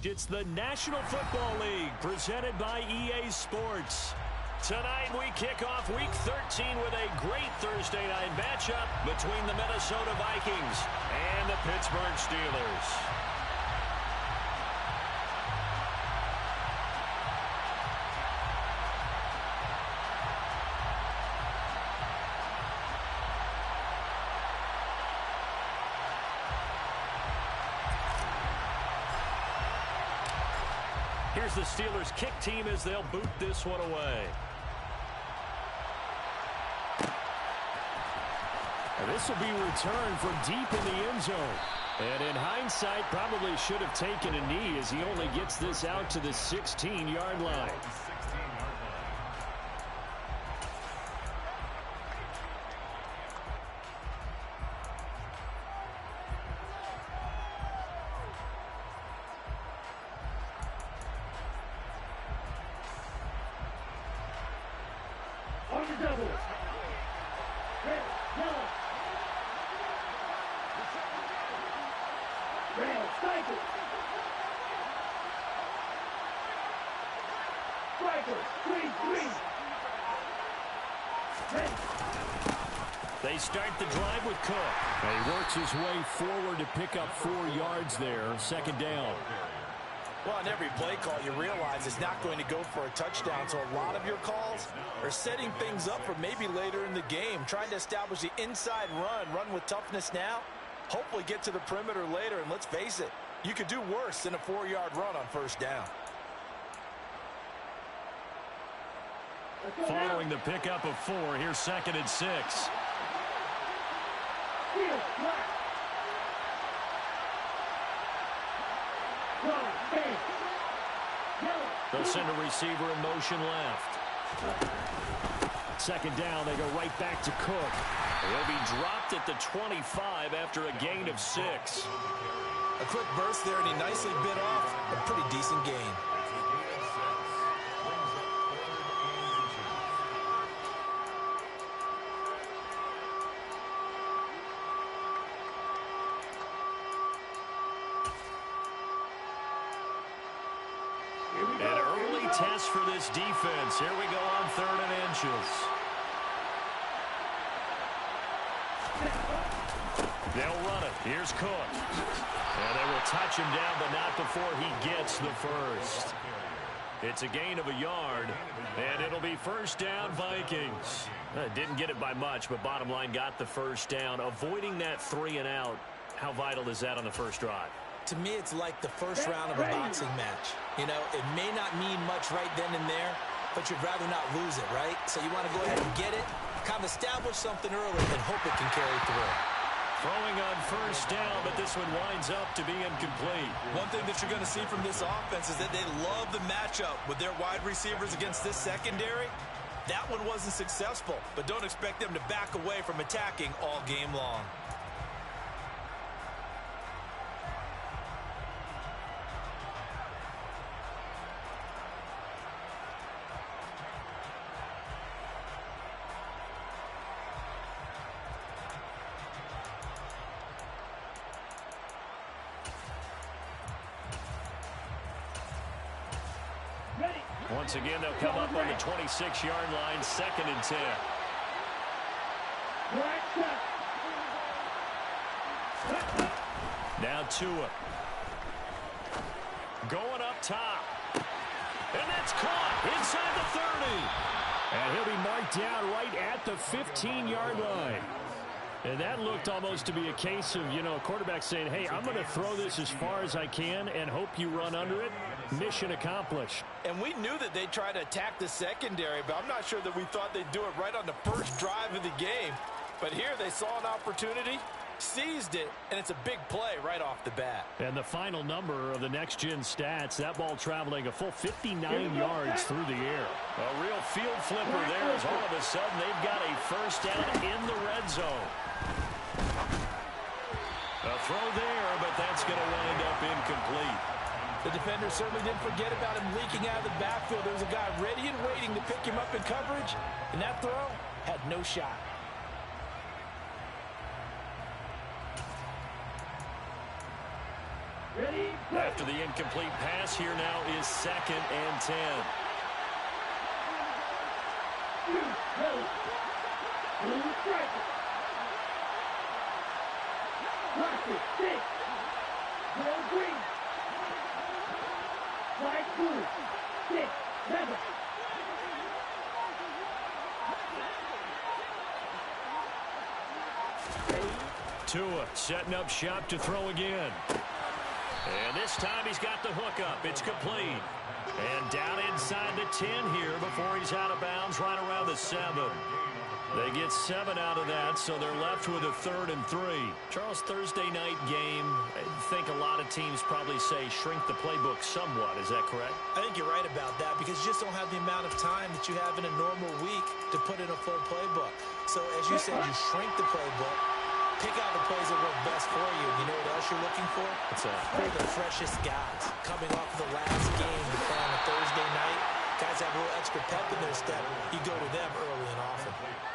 It's the National Football League presented by EA Sports. Tonight we kick off Week 13 with a great Thursday night matchup between the Minnesota Vikings and the Pittsburgh Steelers. Here's the Steelers' kick team as they'll boot this one away. And this will be returned from deep in the end zone. And in hindsight, probably should have taken a knee as he only gets this out to the 16-yard line. They start the drive with Cook. And he works his way forward to pick up 4 yards there. Second down. Well, on every play call, you realize it's not going to go for a touchdown. So a lot of your calls are setting things up for maybe later in the game, trying to establish the inside run with toughness now, hopefully get to the perimeter later. And let's face it, you could do worse than a 4-yard run on first down. Following the pickup of 4, here's 2nd and 6. They'll send a receiver in motion left. 2nd down, they go right back to Cook. He'll be dropped at the 25 after a gain of 6. A quick burst there, and he nicely bit off a pretty decent gain. An early test for this defense. Here we go on 3rd and inches. They'll run it. Here's Cook. And they will touch him down, but not before he gets the first. It's a gain of a yard, and it'll be first down, Vikings. Didn't get it by much, but bottom line got the first down. Avoiding that 3 and out, how vital is that on the first drive? To me, it's like the first round of a boxing match. You know, it may not mean much right then and there, but you'd rather not lose it, right? So you want to go ahead and get it, kind of establish something early, and hope it can carry through. Throwing on first down, but this one winds up to be incomplete. One thing that you're going to see from this offense is that they love the matchup with their wide receivers against this secondary. That one wasn't successful, but don't expect them to back away from attacking all game long. Once again, they'll come up on the 26-yard line, 2nd and 10. Now Tua. Going up top. And that's caught inside the 30. And he'll be marked down right at the 15-yard line. And that looked almost to be a case of, a quarterback saying, hey, I'm going to throw this as far as I can and hope you run under it. Mission accomplished. And we knew that they'd try to attack the secondary, but I'm not sure that we thought they'd do it right on the first drive of the game. But here they saw an opportunity, seized it, and it's a big play right off the bat. And the final number of the next-gen stats, that ball traveling a full 59 yards through the air. A real field flipper there as all of a sudden they've got a first down in the red zone. A throw there, but that's going to wind up incomplete. The defender certainly didn't forget about him leaking out of the backfield. There was a guy ready and waiting to pick him up in coverage, and that throw had no shot. After after the incomplete pass. Here now is 2nd and 10. Tua setting up shop to throw again. And this time he's got the hook up. It's complete. And down inside the 10 here before he's out of bounds right around the 7. They get 7 out of that, so they're left with a 3rd and 3. Charles, Thursday night game, I think a lot of teams probably say shrink the playbook somewhat. Is that correct? I think you're right about that because you just don't have the amount of time that you have in a normal week to put in a full playbook. So as you said, you shrink the playbook. Pick out the plays that work best for you. You know what else you're looking for? What's that? The freshest guys coming off the last game to play on a Thursday night. Guys have a little extra pep in their step. You go to them early and often.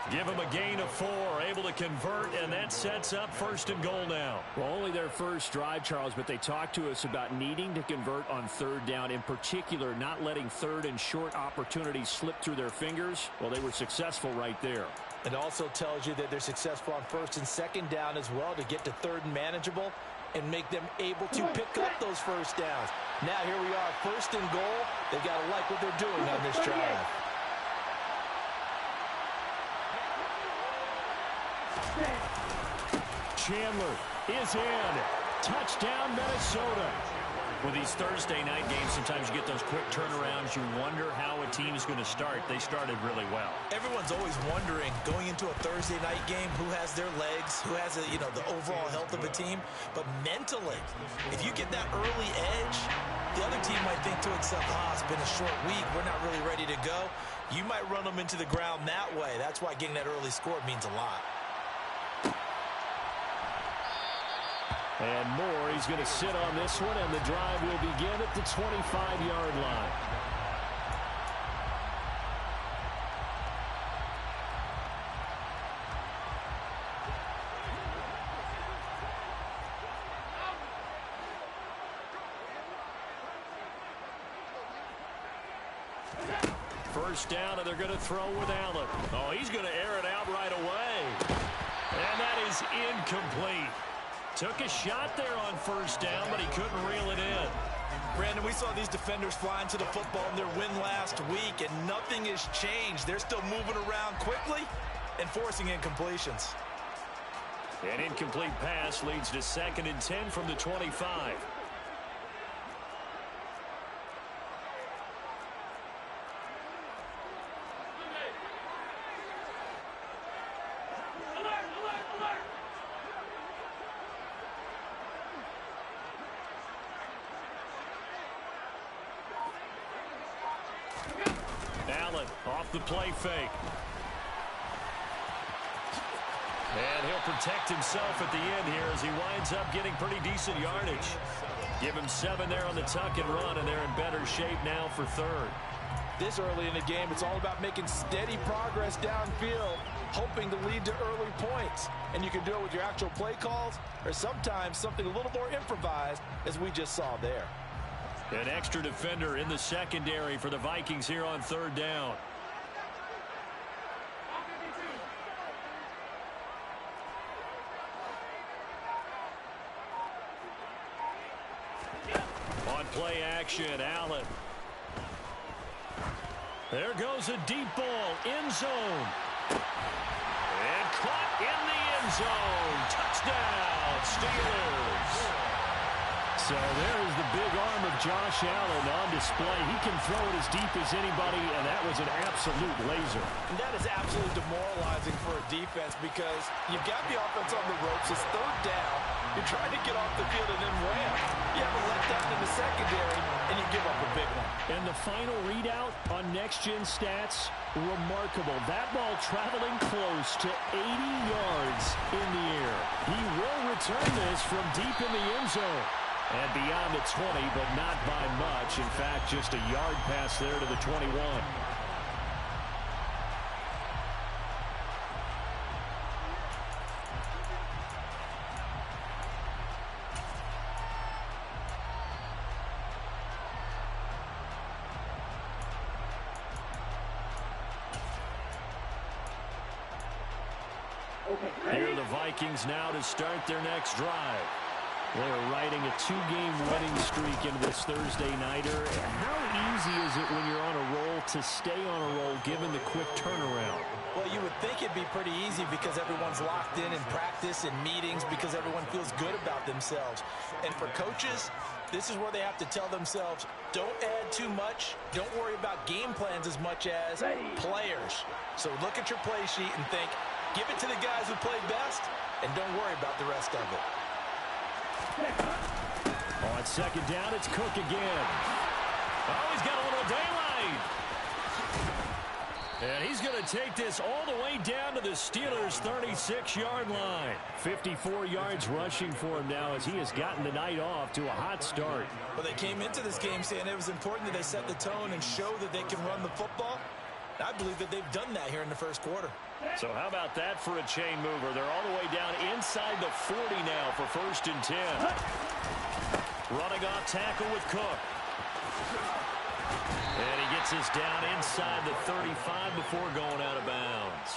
Give them a gain of 4, able to convert, and that sets up 1st and goal now. Well, only their first drive, Charles, but they talked to us about needing to convert on 3rd down, in particular not letting 3rd and short opportunities slip through their fingers. Well, they were successful right there. It also tells you that they're successful on 1st and 2nd down as well to get to 3rd and manageable and make them able to pick up those 1st downs. Now here we are, 1st and goal. They've got to like what they're doing on this drive. Chandler is in. Touchdown, Minnesota. With these Thursday night games, sometimes you get those quick turnarounds. You wonder how a team is going to start. They started really well. Everyone's always wondering, going into a Thursday night game, who has their legs, who has, the overall health of a team. But mentally, if you get that early edge, the other team might think to itself, it's been a short week. We're not really ready to go. You might run them into the ground that way. That's why getting that early score means a lot. And Moore, he's going to sit on this one, and the drive will begin at the 25-yard line. First down, and they're going to throw with Allen. Oh, he's going to air it out right away. And that is incomplete. Took a shot there on 1st down, but he couldn't reel it in. Brandon, we saw these defenders flying to the football in their win last week, and nothing has changed. They're still moving around quickly and forcing incompletions. An incomplete pass leads to 2nd and 10 from the 25. Allen off the play fake. And he'll protect himself at the end here as he winds up getting pretty decent yardage. Give him 7 there on the tuck and run, and they're in better shape now for 3rd. This early in the game, it's all about making steady progress downfield, hoping to lead to early points. And you can do it with your actual play calls or sometimes something a little more improvised, as we just saw there. An extra defender in the secondary for the Vikings here on 3rd down. On play action, Allen. There goes a deep ball, end zone. And caught in the end zone. Touchdown, Steelers. So there's the big arm of Josh Allen on display. He can throw it as deep as anybody, and that was an absolute laser. And that is absolutely demoralizing for a defense because you've got the offense on the ropes. It's 3rd down. You're trying to get off the field and then wham. You have a letdown in the secondary, and you give up a big one. And the final readout on next-gen stats, remarkable. That ball traveling close to 80 yards in the air. He will return this from deep in the end zone. And beyond the 20, but not by much. In fact, just a yard pass there to the 21. Here are the Vikings now to start their next drive. They're riding a 2-game winning streak into this Thursday nighter. How easy is it when you're on a roll to stay on a roll given the quick turnaround? Well, you would think it'd be pretty easy because everyone's locked in practice and meetings because everyone feels good about themselves. And for coaches, this is where they have to tell themselves, don't add too much. Don't worry about game plans as much as players. So look at your play sheet and think, give it to the guys who play best, and don't worry about the rest of it. On second down, it's Cook again. Oh, he's got a little daylight. And he's going to take this all the way down to the Steelers' 36-yard line. 54 yards rushing for him now as he has gotten the night off to a hot start. Well, they came into this game saying it was important that they set the tone and show that they can run the football. I believe that they've done that here in the first quarter. So how about that for a chain mover? They're all the way down inside the 40 now for 1st and 10. Running off tackle with Cook. And he gets us down inside the 35 before going out of bounds.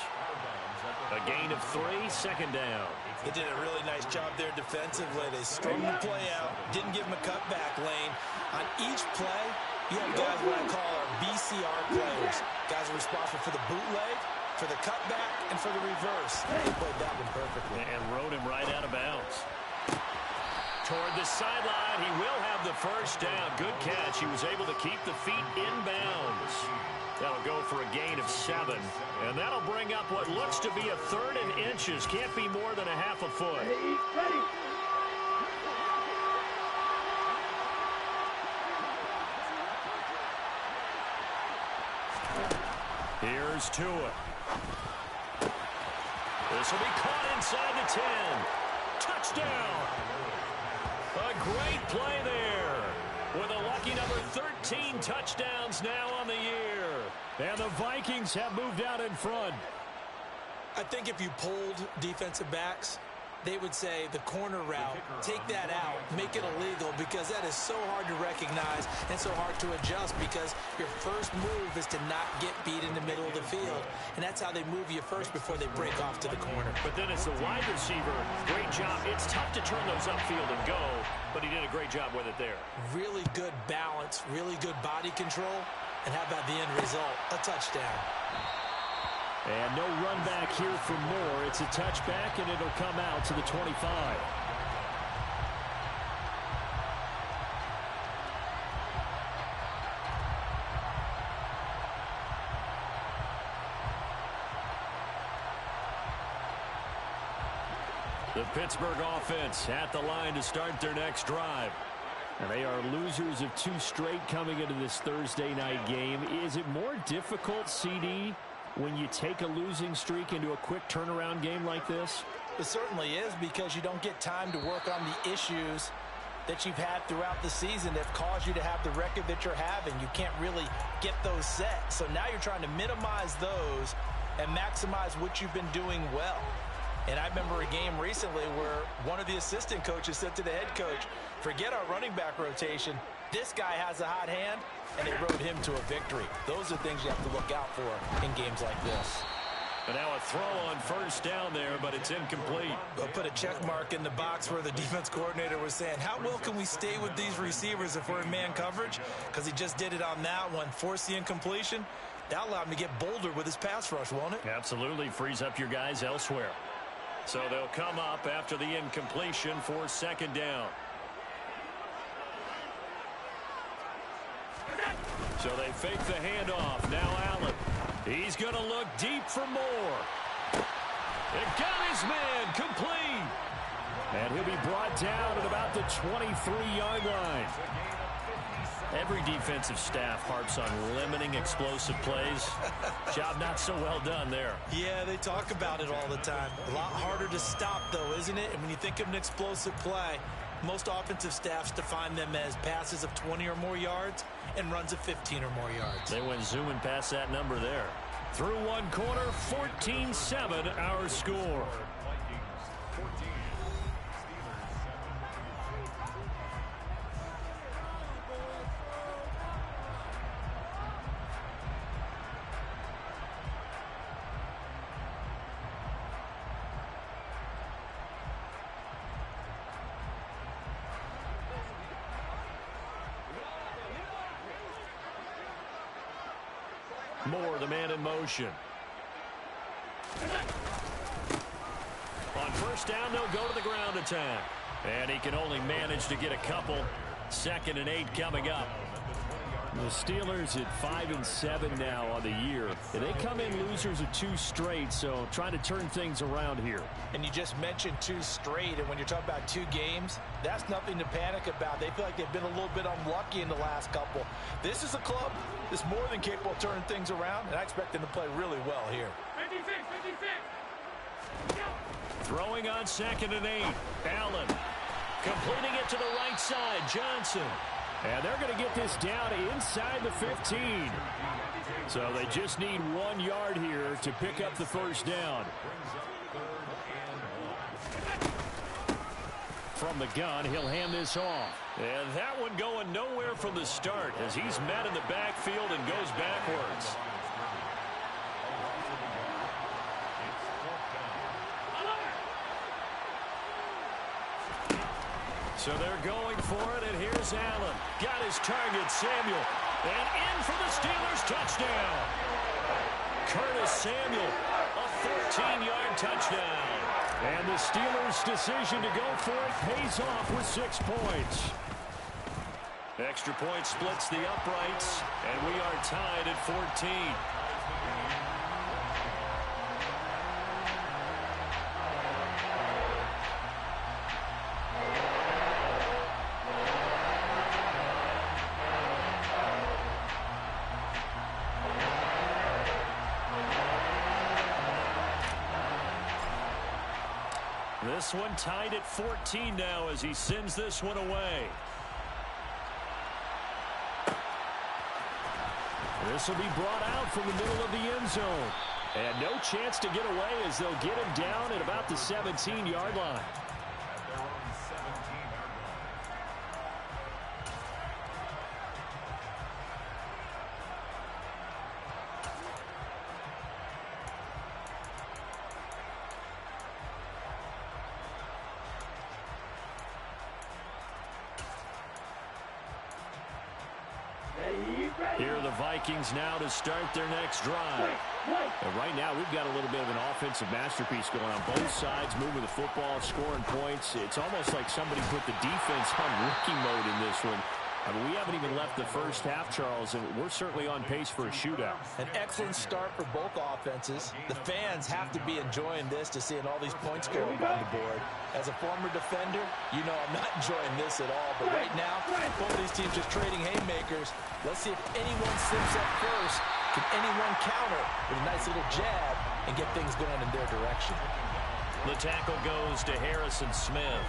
A gain of 3, 2nd down. They did a really nice job there defensively. They strung the play out, didn't give him a cutback lane. On each play, you have guys what I call our BCR players. Guys are responsible for the bootleg, for the cutback, and for the reverse. They played that one perfectly. And rode him right out of bounds. Toward the sideline, he will have the 1st down. Good catch. He was able to keep the feet in bounds. That'll go for a gain of 7. And that'll bring up what looks to be a 3rd and inches. Can't be more than a half a foot. Here's Tua. This will be caught inside the 10. Touchdown. A great play there. With a lucky number 13 touchdowns now on the year. And the Vikings have moved out in front. I think if you polled defensive backs, they would say the corner route, take that out, make it illegal, because that is so hard to recognize and so hard to adjust because your first move is to not get beat in the middle of the field. And that's how they move you first before they break off to the corner. But then as the wide receiver, great job. It's tough to turn those upfield and go, but he did a great job with it there. Really good balance, really good body control. And how about the end result? A touchdown. And no run back here for Moore. It's a touchback, and it'll come out to the 25. The Pittsburgh offense at the line to start their next drive. And they are losers of 2 straight coming into this Thursday night game. Is it more difficult, CD, when you take a losing streak into a quick turnaround game like this? It certainly is, because you don't get time to work on the issues that you've had throughout the season that have caused you to have the record that you're having. You can't really get those set. So now you're trying to minimize those and maximize what you've been doing well. And I remember a game recently where one of the assistant coaches said to the head coach, forget our running back rotation. This guy has a hot hand, and they rode him to a victory. Those are things you have to look out for in games like this. And now a throw on 1st down there, but it's incomplete. They'll put a check mark in the box where the defense coordinator was saying, how well can we stay with these receivers if we're in man coverage? Because he just did it on that one, forced the incompletion. That allowed him to get bolder with his pass rush, won't it? Absolutely, frees up your guys elsewhere. So they'll come up after the incompletion for 2nd down. So they fake the handoff. Now Allen. He's going to look deep for Moore. It got his man complete. And he'll be brought down at about the 23-yard line. Every defensive staff harps on limiting explosive plays. Job not so well done there. Yeah, they talk about it all the time. A lot harder to stop, though, isn't it? And when you think of an explosive play, most offensive staffs define them as passes of 20 or more yards and runs of 15 or more yards. They went zooming past that number there. Through one quarter, 14-7 our score. Moore, the man in motion. On first down, they'll go to the ground attack. And he can only manage to get a couple. 2nd and 8 coming up. The Steelers at 5-7 now on the year. And they come in losers of 2 straight, so trying to turn things around here. And you just mentioned 2 straight, and when you're talking about 2 games, that's nothing to panic about. They feel like they've been a little bit unlucky in the last couple. This is a club that's more than capable of turning things around, and I expect them to play really well here. 56. Throwing on 2nd and 8. Allen completing it to the right side. Johnson. And they're going to get this down inside the 15. So they just need 1 yard here to pick up the first down. From the gun, he'll hand this off. And that one going nowhere from the start as he's met in the backfield and goes backwards. So they're going for it, and here's Allen. Got his target, Samuel. And in for the Steelers touchdown. Curtis Samuel, a 14-yard touchdown. And the Steelers' decision to go for it pays off with 6 points. Extra point splits the uprights, and we are tied at 14. This one tied at 14 now as he sends this one away. This will be brought out from the middle of the end zone. And no chance to get away as they'll get him down at about the 17-yard line. Here are the Vikings now to start their next drive. And right now, we've got a little bit of an offensive masterpiece going on both sides, moving the football, scoring points. It's almost like somebody put the defense on rookie mode in this one. I mean, we haven't even left the first half, Charles, and we're certainly on pace for a shootout. An excellent start for both offenses. The fans have to be enjoying this to seeing all these points go up on the board. As a former defender, you know I'm not enjoying this at all. But right now, both these teams just trading haymakers. Let's see if anyone slips up first. Can anyone counter with a nice little jab and get things going in their direction? The tackle goes to Harrison Smith.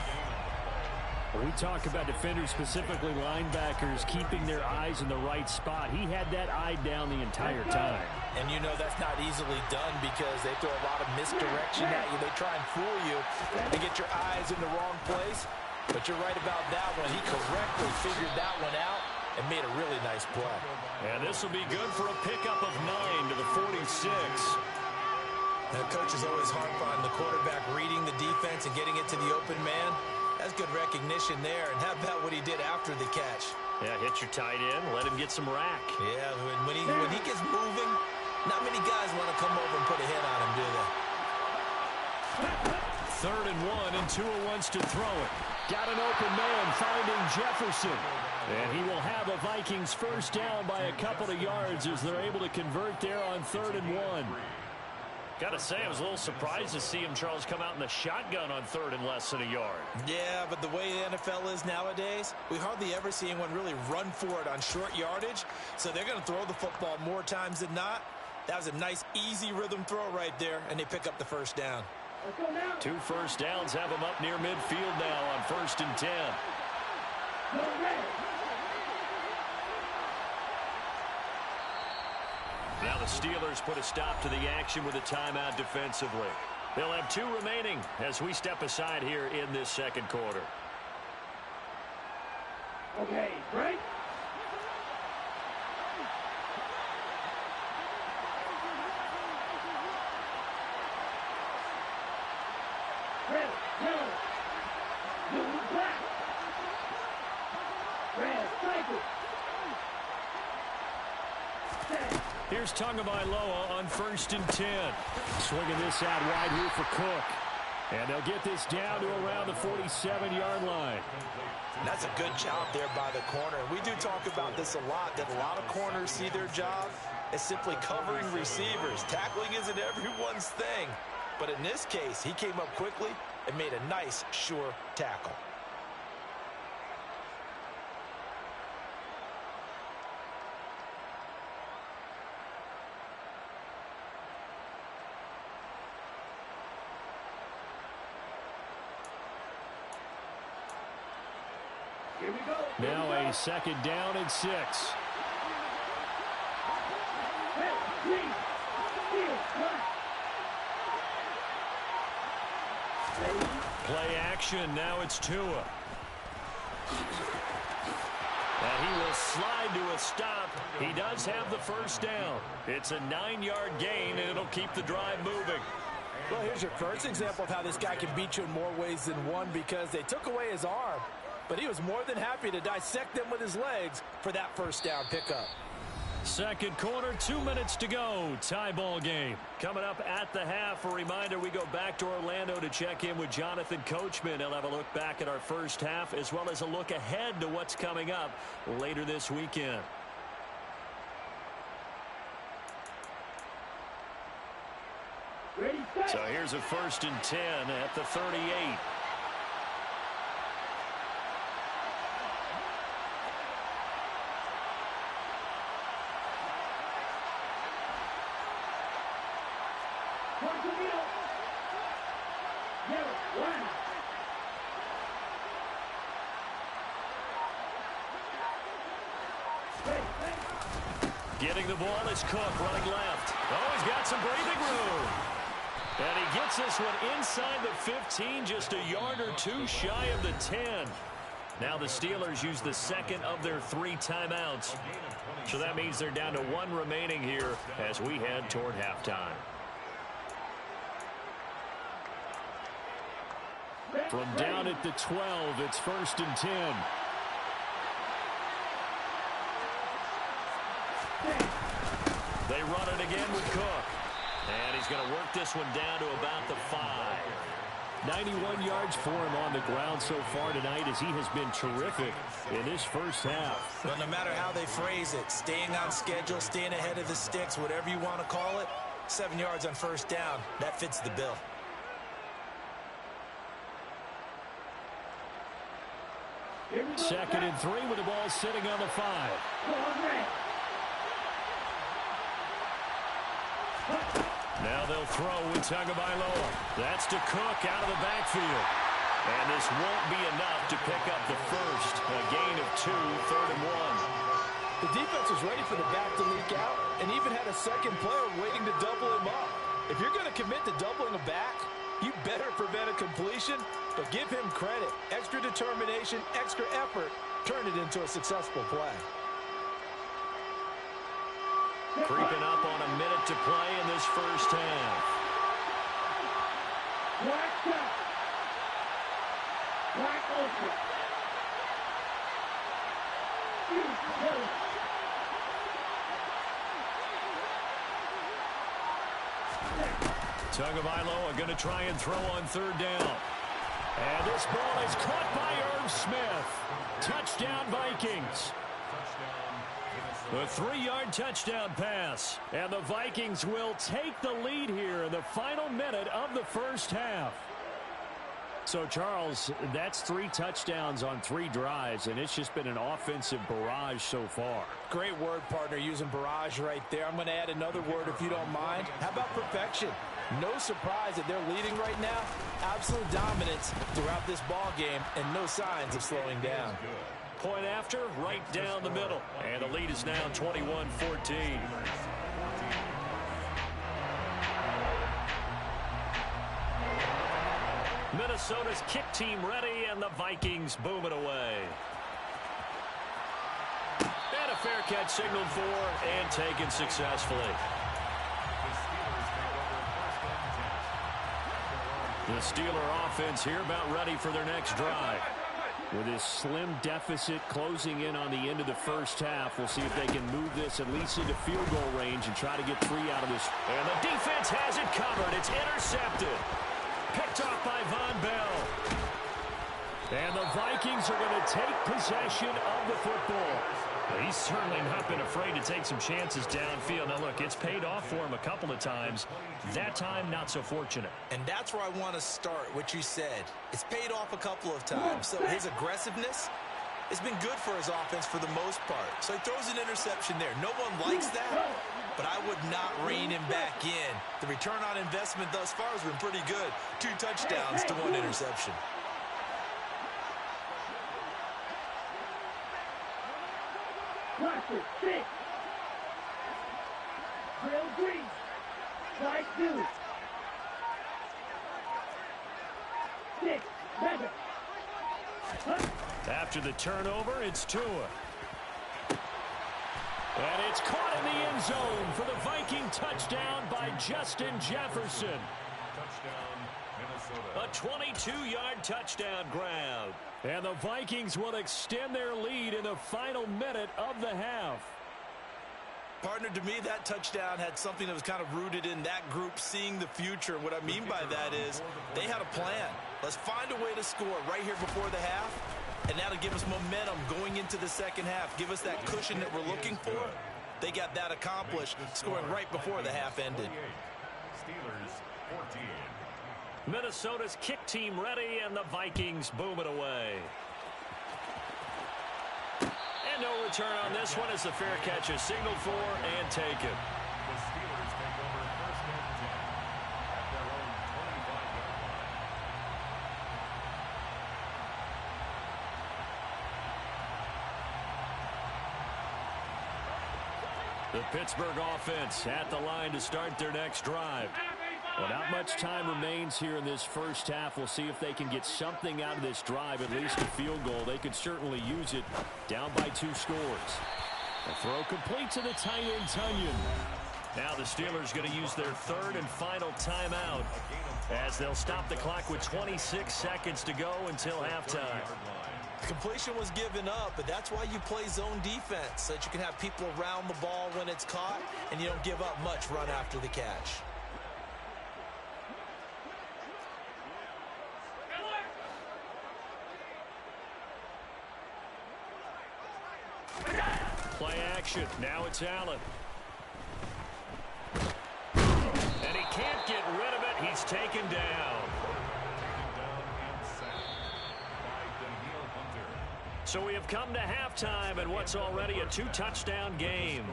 When we talk about defenders, specifically linebackers, keeping their eyes in the right spot, he had that eye down the entire time. And you know that's not easily done because they throw a lot of misdirection at you. They try and fool you and get your eyes in the wrong place. But you're right about that one. He correctly figured that one out and made a really nice play. And this will be good for a pickup of 9 to the 46. Now, coach is always hard on the quarterback reading the defense and getting it to the open man. That's good recognition there. And how about what he did after the catch? Yeah, hit your tight end, let him get some rack. Yeah, when he gets moving, not many guys want to come over and put a hit on him, do they? 3rd and 1, and Tua wants to throw it. Got an open man finding Jefferson. And he will have a Vikings first down by a couple of yards as they're able to convert there on 3rd and 1. Got to say, I was a little surprised to see him, Charles, come out in the shotgun on 3rd and less than a yard. Yeah, but the way the NFL is nowadays, we hardly ever see anyone really run for it on short yardage. So they're going to throw the football more times than not. That was a nice, easy rhythm throw right there, and they pick up the first down. 2 first downs have him up near midfield now on 1st and 10. Now the Steelers put a stop to the action with a timeout defensively. They'll have 2 remaining as we step aside here in this second quarter. Okay, break. Red, yellow, blue, black. Red, cycle. Set. Here's Dawgyyyy on 1st and 10. Swinging this out wide here for Cook. And they'll get this down to around the 47-yard line. That's a good job there by the corner. We do talk about this a lot, that a lot of corners see their job as simply covering receivers. Tackling isn't everyone's thing. But in this case, he came up quickly and made a nice, sure tackle. Here we go. Now a 2nd down and 6. Play action. Now it's Tua. And he will slide to a stop. He does have the 1st down. It's a 9-yard gain, and it'll keep the drive moving. Well, here's your first example of how this guy can beat you in more ways than one, because they took away his arm, but he was more than happy to dissect them with his legs for that 1st down pickup. 2nd quarter, 2 minutes to go. Tie ball game. Coming up at the half, a reminder, we go back to Orlando to check in with Jonathan Coachman. He'll have a look back at our 1st half, as well as a look ahead to what's coming up later this weekend. So here's a 1st and 10 at the 38. Getting the ball is Cook, running left. Oh, he's got some breathing room. And he gets this one inside the 15, just a yard or 2 shy of the 10. Now the Steelers use the 2nd of their 3 timeouts. So that means they're down to 1 remaining here as we head toward halftime. From down at the 12, it's 1st and 10. They run it again with Cook. And he's going to work this one down to about the 5. 91 yards for him on the ground so far tonight, as he has been terrific in this 1st half. But no matter how they phrase it, staying on schedule, staying ahead of the sticks, whatever you want to call it, 7 yards on 1st down, that fits the bill. Second and 3 with the ball sitting on the 5. Now they'll throw with Dawgyyyy. That's to Cook out of the backfield. And this won't be enough to pick up the 1st. A gain of 2, 3rd and 1. The defense was ready for the back to leak out and even had a 2nd player waiting to double him up. If you're going to commit to doubling a back, you better prevent a completion, but give him credit. Extra determination, extra effort, turn it into a successful play. Creeping up on a minute to play in this 1st half. Dawgyyyy are going to try and throw on 3rd down. And this ball is caught by Irv Smith. Touchdown Vikings. A 3-yard touchdown pass. And the Vikings will take the lead here in the final minute of the 1st half. So, Charles, that's 3 touchdowns on 3 drives, and it's just been an offensive barrage so far. Great word, partner, using barrage right there. I'm going to add another word if you don't mind. How about perfection? No surprise that they're leading right now. Absolute dominance throughout this ball game, and no signs of slowing down. Point after, right down the middle. And the lead is now 21-14. Minnesota's kick team ready, and the Vikings boom it away. And a fair catch signaled for and taken successfully. The Steeler offense here about ready for their next drive. With his slim deficit closing in on the end of the first half, we'll see if they can move this at least into field goal range and try to get 3 out of this. And the defense has it covered. It's intercepted. Picked off by Von Bell. And the Vikings are going to take possession of the football. He's certainly not been afraid to take some chances downfield. Now, look, it's paid off for him a couple of times. That time, not so fortunate. And that's where I want to start, what you said. It's paid off a couple of times. So his aggressiveness has been good for his offense for the most part. So he throws an interception there. No one likes that, but I would not rein him back in. The return on investment thus far has been pretty good. 2 touchdowns to 1 interception. Cluster 6. Drill green. Side 2. 6. Measure. After the turnover, it's Tua. And it's caught in the end zone for the Viking touchdown by Justin Jefferson. A 22-yard touchdown grab. And the Vikings will extend their lead in the final minute of the half. Partner, to me, that touchdown had something that was kind of rooted in that group seeing the future. What I mean by that is they had a plan. Let's find a way to score right here before the half, and that'll give us momentum going into the second half. Give us that cushion that we're looking for. They got that accomplished, scoring right before the half ended. Steelers 14. Minnesota's kick team ready, and the Vikings boom it away. And no return on this one as the fair catch is signaled for and taken. The Steelers take over first and 10 at their own 25-yard line. The Pittsburgh offense at the line to start their next drive. Well, not much time remains here in this first half. We'll see if they can get something out of this drive, at least a field goal. They could certainly use it. Down by 2 scores. The throw complete to the tight end, Tunyon. Now the Steelers going to use their 3rd and final timeout as they'll stop the clock with 26 seconds to go until halftime. Completion was given up, but that's why you play zone defense, so that you can have people around the ball when it's caught, and you don't give up much run after the catch. Play action. Now it's Allen. And he can't get rid of it. He's taken down. So we have come to halftime and what's already a 2-touchdown game.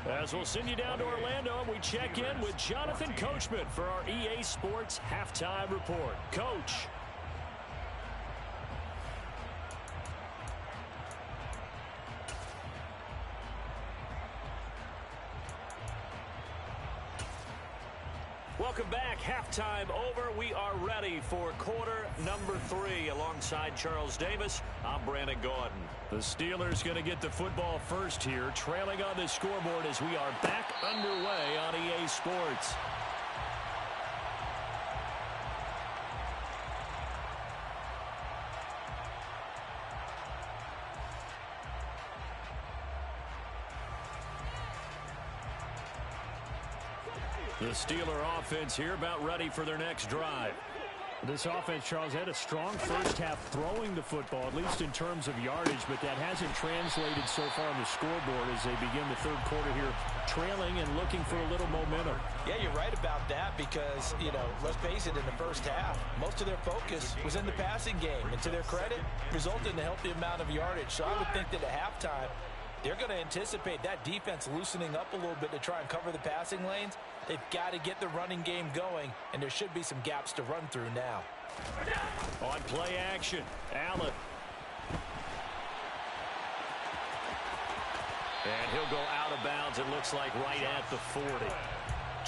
As we'll send you down to Orlando, and we check in with Jonathan Coachman for our EA Sports Halftime Report. Coach. Welcome back. Halftime over. We are ready for quarter number 3. Alongside Charles Davis, I'm Brandon Gordon. The Steelers going to get the football first here, trailing on the scoreboard as we are back underway on EA Sports. The Steeler offense here about ready for their next drive. This offense, Charles, had a strong first half throwing the football, at least in terms of yardage, but that hasn't translated so far on the scoreboard as they begin the third quarter here, trailing and looking for a little momentum. Yeah, you're right about that because, let's face it, in the first half, most of their focus was in the passing game. And to their credit, resulted in a healthy amount of yardage. So I would think that at halftime, they're going to anticipate that defense loosening up a little bit to try and cover the passing lanes. They've got to get the running game going, and there should be some gaps to run through now. On play action, Allen. And he'll go out of bounds, it looks like, right at the 40.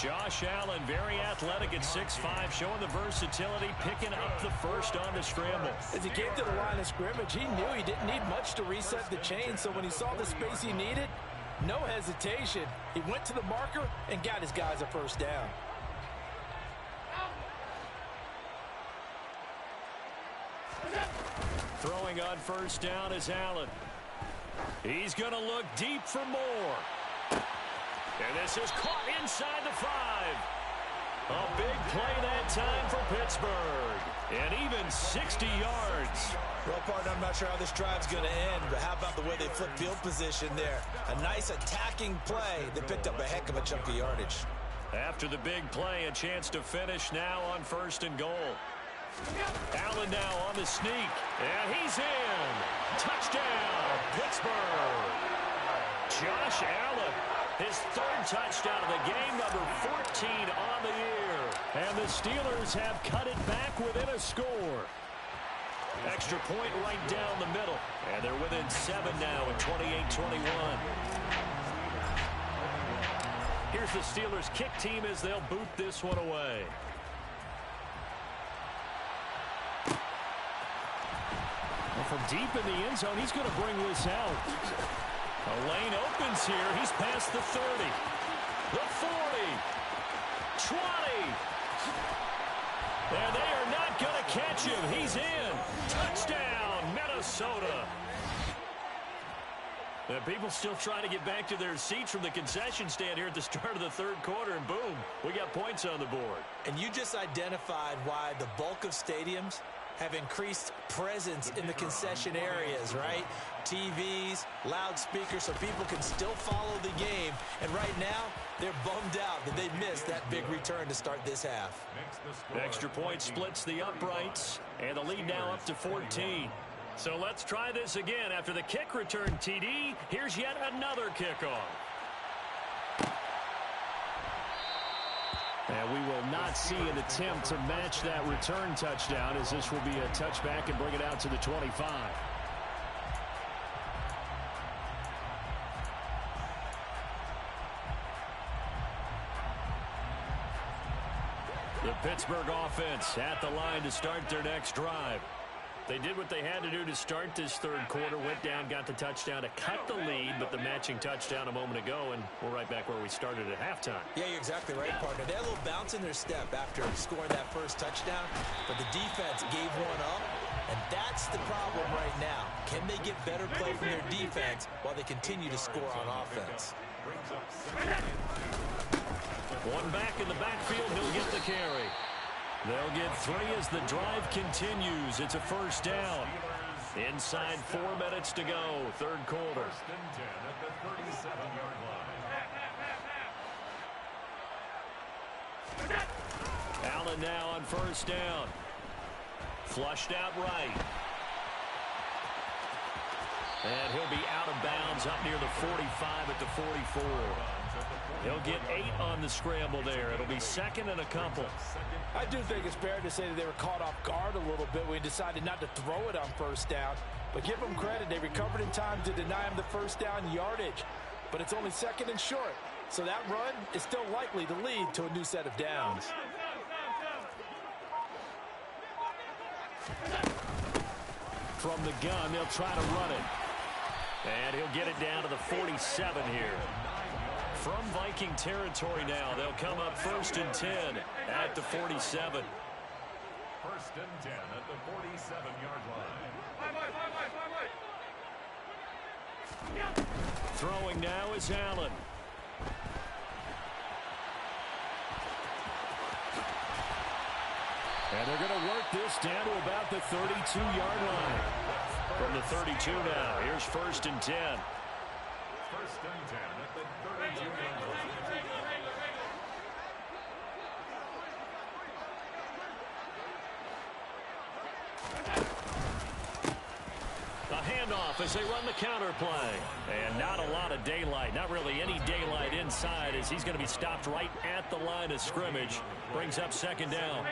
Josh Allen, very athletic at 6'5", showing the versatility, picking up the first on the scramble. As he came to the line of scrimmage, he knew he didn't need much to reset the chain, so when he saw the space he needed, no hesitation. He went to the marker and got his guys a first down. Throwing throwing on first down is Allen. He's going to look deep for more. And this is caught inside the 5. A big play that time for Pittsburgh. And even 60 yards. Well, partner, I'm not sure how this drive's going to end, but how about the way they flip field position there? A nice attacking play that picked up a heck of a chunk of yardage. After the big play, a chance to finish now on 1st and goal. Allen now on the sneak. And he's in. Touchdown, Pittsburgh. Josh Allen, his 3rd touchdown of the game, number 14 on the year. And the Steelers have cut it back within a score. Extra point right down the middle. And they're within 7 now at 28-21. Here's the Steelers kick team as they'll boot this one away. Well, from deep in the end zone, he's going to bring this out. A lane opens here. He's past the 30. The 40. 20. And they are not going to catch him. He's in. Touchdown, Minnesota. And people still trying to get back to their seats from the concession stand here at the start of the 3rd quarter, and boom, we got points on the board. And you just identified why the bulk of stadiums have increased presence in the concession areas, right? TVs, loudspeakers, so people can still follow the game. And right now, they're bummed out that they missed that big return to start this half. Extra point splits the uprights, and the lead now up to 14. So let's try this again. After the kick return, TD, here's yet another kickoff. And we will not see an attempt to match that return touchdown, as this will be a touchback and bring it out to the 25. The Pittsburgh offense at the line to start their next drive. They did what they had to do to start this 3rd quarter, went down, got the touchdown to cut the lead, but the matching touchdown a moment ago, and we're right back where we started at halftime. Yeah, you're exactly right, partner. They had a little bounce in their step after scoring that first touchdown, but the defense gave one up, and that's the problem right now. Can they get better play from their defense while they continue to score on offense? One back in the backfield, he'll get the carry. They'll get 3 as the drive continues. It's a 1st down. Inside 4 minutes to go, 3rd quarter. Allen now on 1st down. Flushed out right. And he'll be out of bounds up near the 45 at the 44. He'll get 8 on the scramble there. It'll be 2nd and a couple. I do think it's fair to say that they were caught off guard a little bit when he decided not to throw it on 1st down. But give them credit. They recovered in time to deny him the 1st down yardage. But it's only 2nd and short. So that run is still likely to lead to a new set of downs. From the gun, they'll try to run it. And he'll get it down to the 47 here. From Viking territory now, they'll come up 1st and 10 at the 47. 1st and 10 at the 47-yard line. Throwing now is Allen. And they're going to work this down to about the 32-yard line. From the 32 now, here's 1st and 10. 1st and 10 at the 32-yard line. A handoff as they run the counter play. And not a lot of daylight, not really any daylight inside, as he's going to be stopped right at the line of scrimmage. Brings up 2nd down.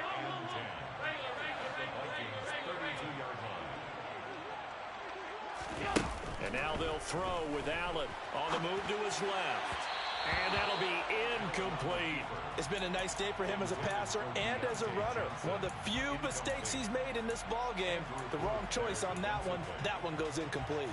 And now they'll throw with Allen on the move to his left. And that'll be incomplete. It's been a nice day for him as a passer and as a runner. One of the few mistakes he's made in this ball game. The wrong choice on that one. That one goes incomplete.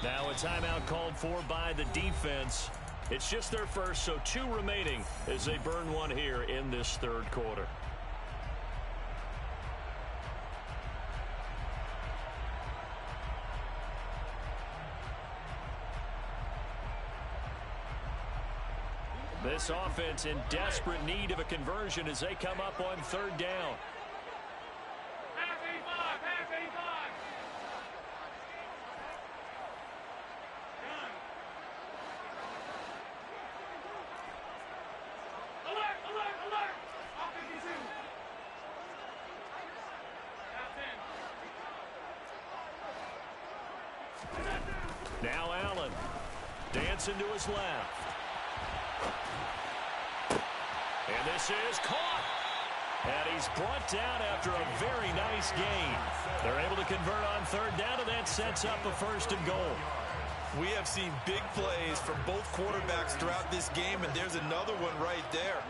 Now a timeout called for by the defense. It's just their first, so 2 remaining as they burn one here in this third quarter. This offense in desperate need of a conversion as they come up on third down. Now Allen dancing to his left. And this is caught. And he's brought down after a very nice gain. They're able to convert on third down, and that sets up a 1st and goal. We have seen big plays from both quarterbacks throughout this game, and there's another one right there.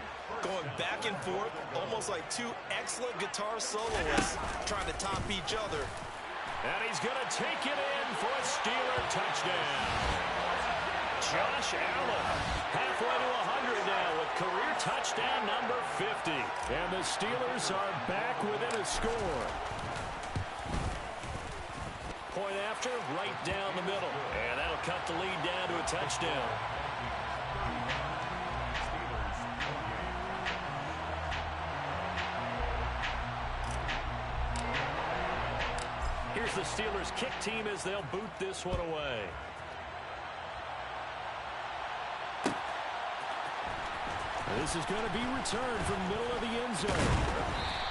Going back and forth, almost like 2 excellent guitar soloists trying to top each other. And he's going to take it in for a Steeler touchdown. Josh Allen, halfway to 100 now with career touchdown number 50. And the Steelers are back within a score. Point after, right down the middle. And that'll cut the lead down to a touchdown. Here's the Steelers kick team as they'll boot this one away. This is going to be returned from the middle of the end zone.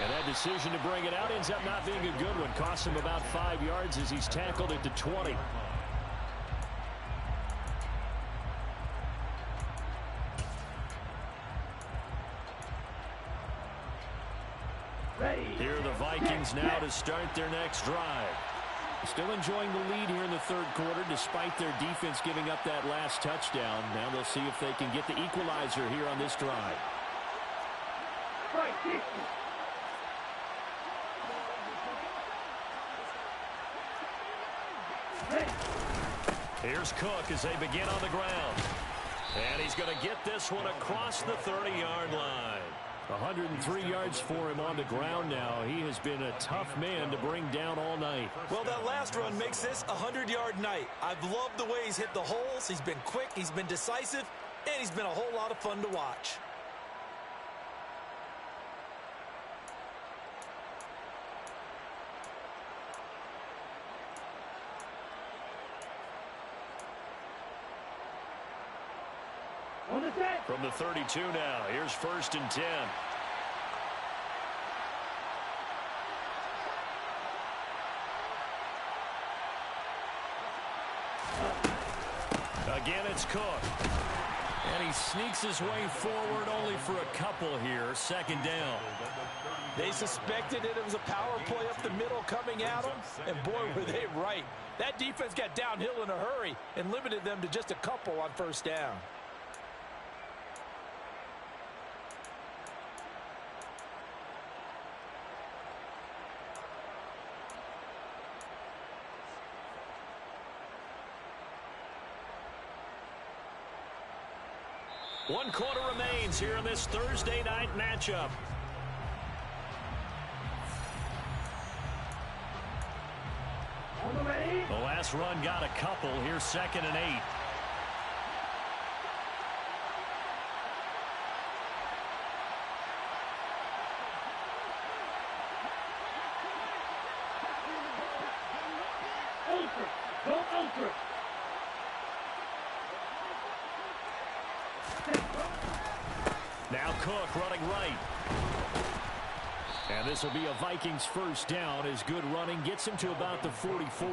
And that decision to bring it out ends up not being a good one. Costs him about 5 yards as he's tackled at the 20. Here are the Vikings now to start their next drive. Still enjoying the lead here in the third quarter despite their defense giving up that last touchdown. Now they'll see if they can get the equalizer here on this drive. Here's Cook as they begin on the ground. And he's going to get this one across the 30-yard line. 103 yards for him on the ground now. He has been a tough man to bring down all night. Well, that last run makes this a 100-yard night. I've loved the way he's hit the holes. He's been quick, he's been decisive, and he's been a whole lot of fun to watch. From the 32 now, here's 1st and 10. Again, it's Cook. And he sneaks his way forward only for a couple here. 2nd down. They suspected it was a power play up the middle coming at them, and boy, were they right. That defense got downhill in a hurry and limited them to just a couple on 1st down. One quarter remains here in this Thursday night matchup. The last run got a couple. Here's 2nd and 8. Go ultra. Now Cook running right. And this will be a Vikings 1st down as good running gets him to about the 44.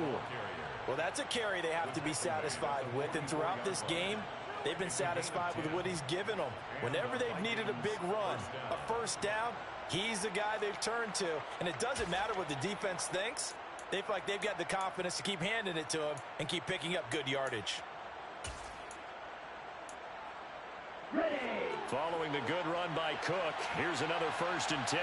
Well, that's a carry they have to be satisfied with, and throughout this game, they've been satisfied with what he's given them. Whenever they've needed a big run, a 1st down, he's the guy they've turned to, and it doesn't matter what the defense thinks. They feel like they've got the confidence to keep handing it to him and keep picking up good yardage. Ready. Following the good run by Cook, here's another 1st and 10.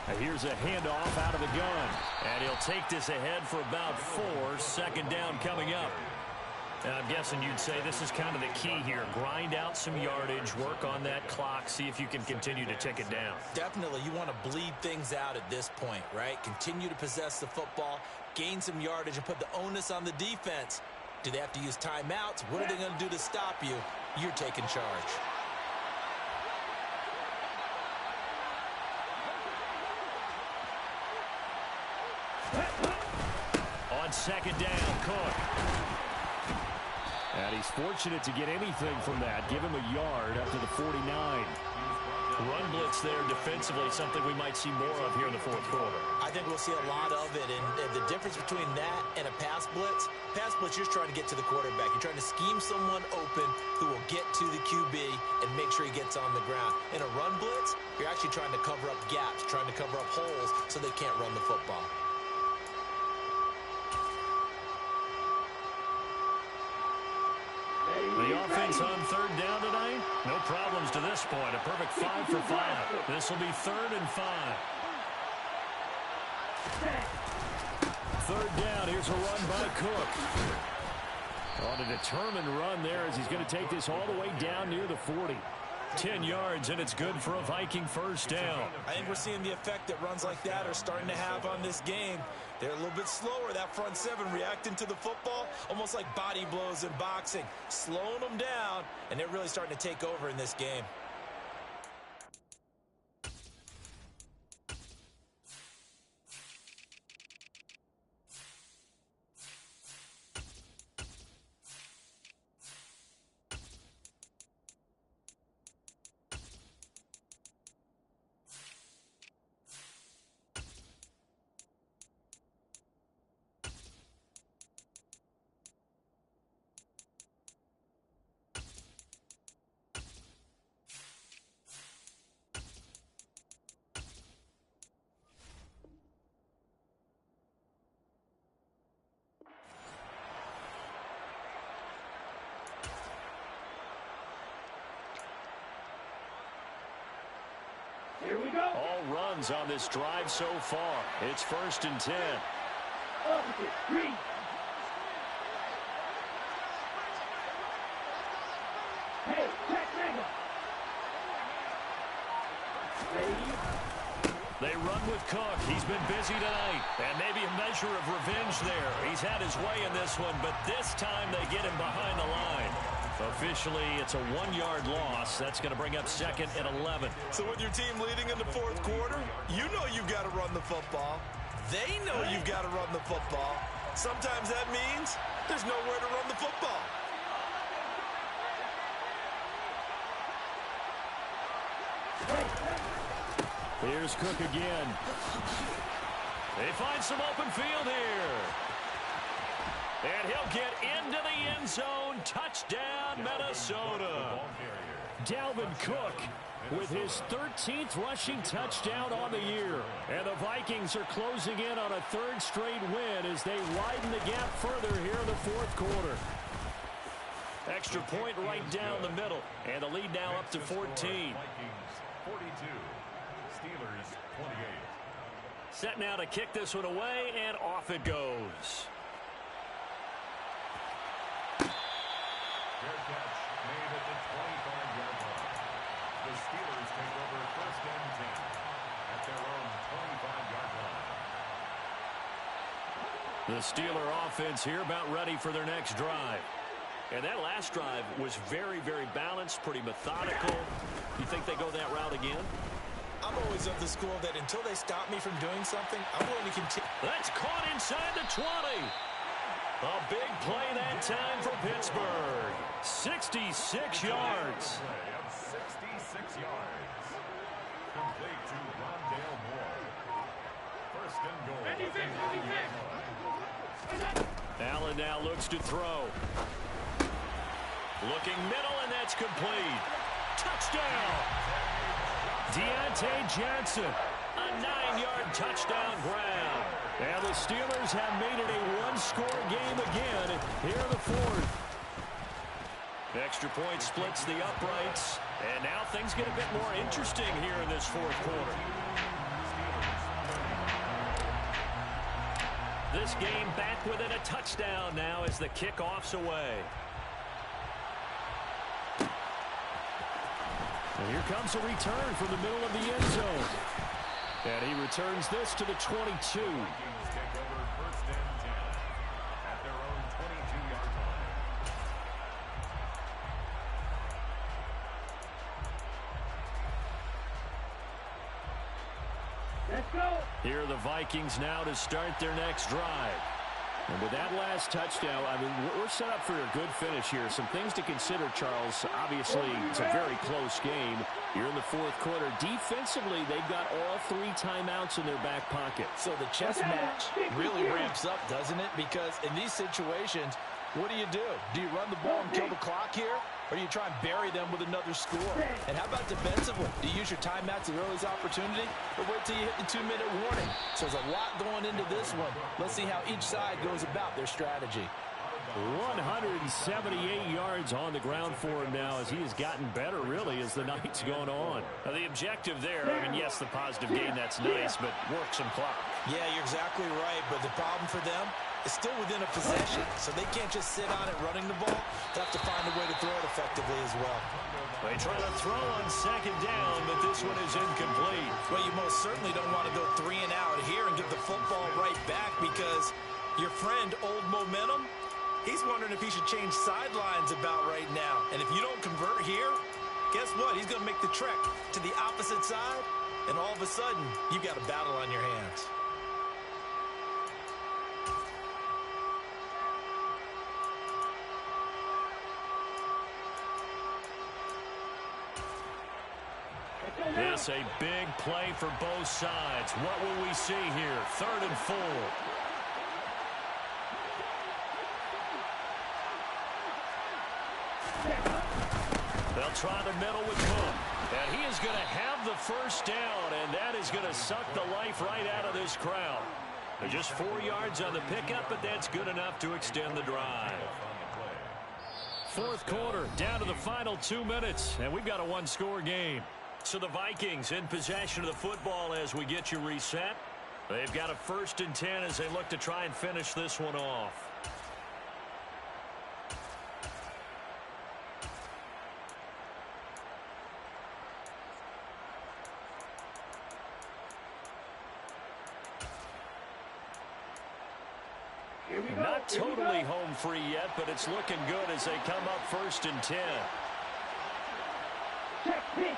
And here's a handoff out of the gun. And he'll take this ahead for about 4. Second down coming up. And I'm guessing you'd say this is kind of the key here. Grind out some yardage, work on that clock, see if you can continue to tick it down. Definitely, you want to bleed things out at this point, right? Continue to possess the football, gain some yardage, and put the onus on the defense. Do they have to use timeouts? What are they going to do to stop you? You're taking charge. On second down, Cook. And he's fortunate to get anything from that. Give him a yard up to the 49. Run blitz there defensively, something we might see more of here in the fourth quarter. I think we'll see a lot of it, and the difference between that and a pass blitz, you're trying to get to the quarterback. You're trying to scheme someone open who will get to the QB and make sure he gets on the ground. In a run blitz, you're actually trying to cover up gaps, trying to cover up holes so they can't run the football. The offense on third down tonight, no problems to this point. A perfect 5 for 5. This will be 3rd and 5. Third down, here's a run by Cook. On a determined run there as he's going to take this all the way down near the 40. 10 yards, and it's good for a Viking first down. I think we're seeing the effect that runs like that are starting to have on this game. They're a little bit slower, that front seven, reacting to the football, almost like body blows in boxing, slowing them down, and they're really starting to take over in this game. Here we go. All runs on this drive so far. It's 1st and 10. Opposite, green. Hey, check Mega. They run with Cook. He's been busy tonight. And maybe a measure of revenge there. He's had his way in this one, but this time they get him behind the line. Officially, it's a 1-yard loss. That's going to bring up 2nd and 11. So with your team leading in the fourth quarter, you know you've got to run the football. They know you've got to run the football. Sometimes that means there's nowhere to run the football. Here's Cook again. They find some open field here. And he'll get into the end zone. Touchdown, Minnesota. Dalvin Cook with his 13th rushing touchdown on the year. And the Vikings are closing in on a 3rd straight win as they widen the gap further here in the fourth quarter. Extra point right down the middle. And the lead now up to 14. Vikings 42, Steelers 28. Set now to kick this one away, and off it goes. Fair catch made at the 25-yard line. The Steelers take over 1st and 10 at their own 25-yard line. The Steeler offense here about ready for their next drive. And that last drive was very, very balanced, pretty methodical. You think they go that route again? I'm always of the school that until they stop me from doing something, I'm going to continue. That's caught inside the 20. A big play that time for Pittsburgh. 66 yards. Play of 66 yards. Complete to Rondale Moore. 1st and goal. Allen now looks to throw. Looking middle, and that's complete. Touchdown. Deontay Johnson. A 9-yard touchdown grab. And the Steelers have made it a 1-score game again here in the fourth. Extra point splits the uprights. And now things get a bit more interesting here in this fourth quarter. This game back within a touchdown now as the kickoff's away. And here comes a return from the middle of the end zone. And he returns this to the 22. Let's go. Here are the Vikings now to start their next drive. And with that last touchdown, I mean, we're set up for a good finish here. Some things to consider, Charles. Obviously, it's a very close game. You're in the fourth quarter. Defensively, they've got all 3 timeouts in their back pocket. So the chess match really ramps up, doesn't it? Because in these situations, what do? Do you run the ball and kill the clock here? Or do you try and bury them with another score? And how about defensively? Do you use your timeouts at earliest opportunity? Or wait till you hit the 2-minute warning? So there's a lot going into this one. Let's see how each side goes about their strategy. 178 yards on the ground for him now as he has gotten better, really, as the night's gone on. Now, the objective there, I mean, yes, the positive gain, that's nice, but work some clock. Yeah, you're exactly right, but the problem for them is still within a possession, so they can't just sit on it running the ball. They have to find a way to throw it effectively as well. They try to throw on second down, but this one is incomplete. Well, you most certainly don't want to go 3 and out here and give the football right back because your friend, Old Momentum, he's wondering if he should change sidelines about right now. And if you don't convert here, guess what? He's going to make the trek to the opposite side, and all of a sudden, you've got a battle on your hands. This a big play for both sides. What will we see here? 3rd and 4. They'll try the middle with Cook. And he is going to have the first down, and that is going to suck the life right out of this crowd. They're just 4 yards on the pickup, but that's good enough to extend the drive. Fourth quarter, down to the final 2 minutes, and we've got a 1-score game. So the Vikings in possession of the football as we get you reset. They've got a 1st and 10 as they look to try and finish this one off. Not totally home free yet, but it's looking good as they come up 1st and 10. Check pitch.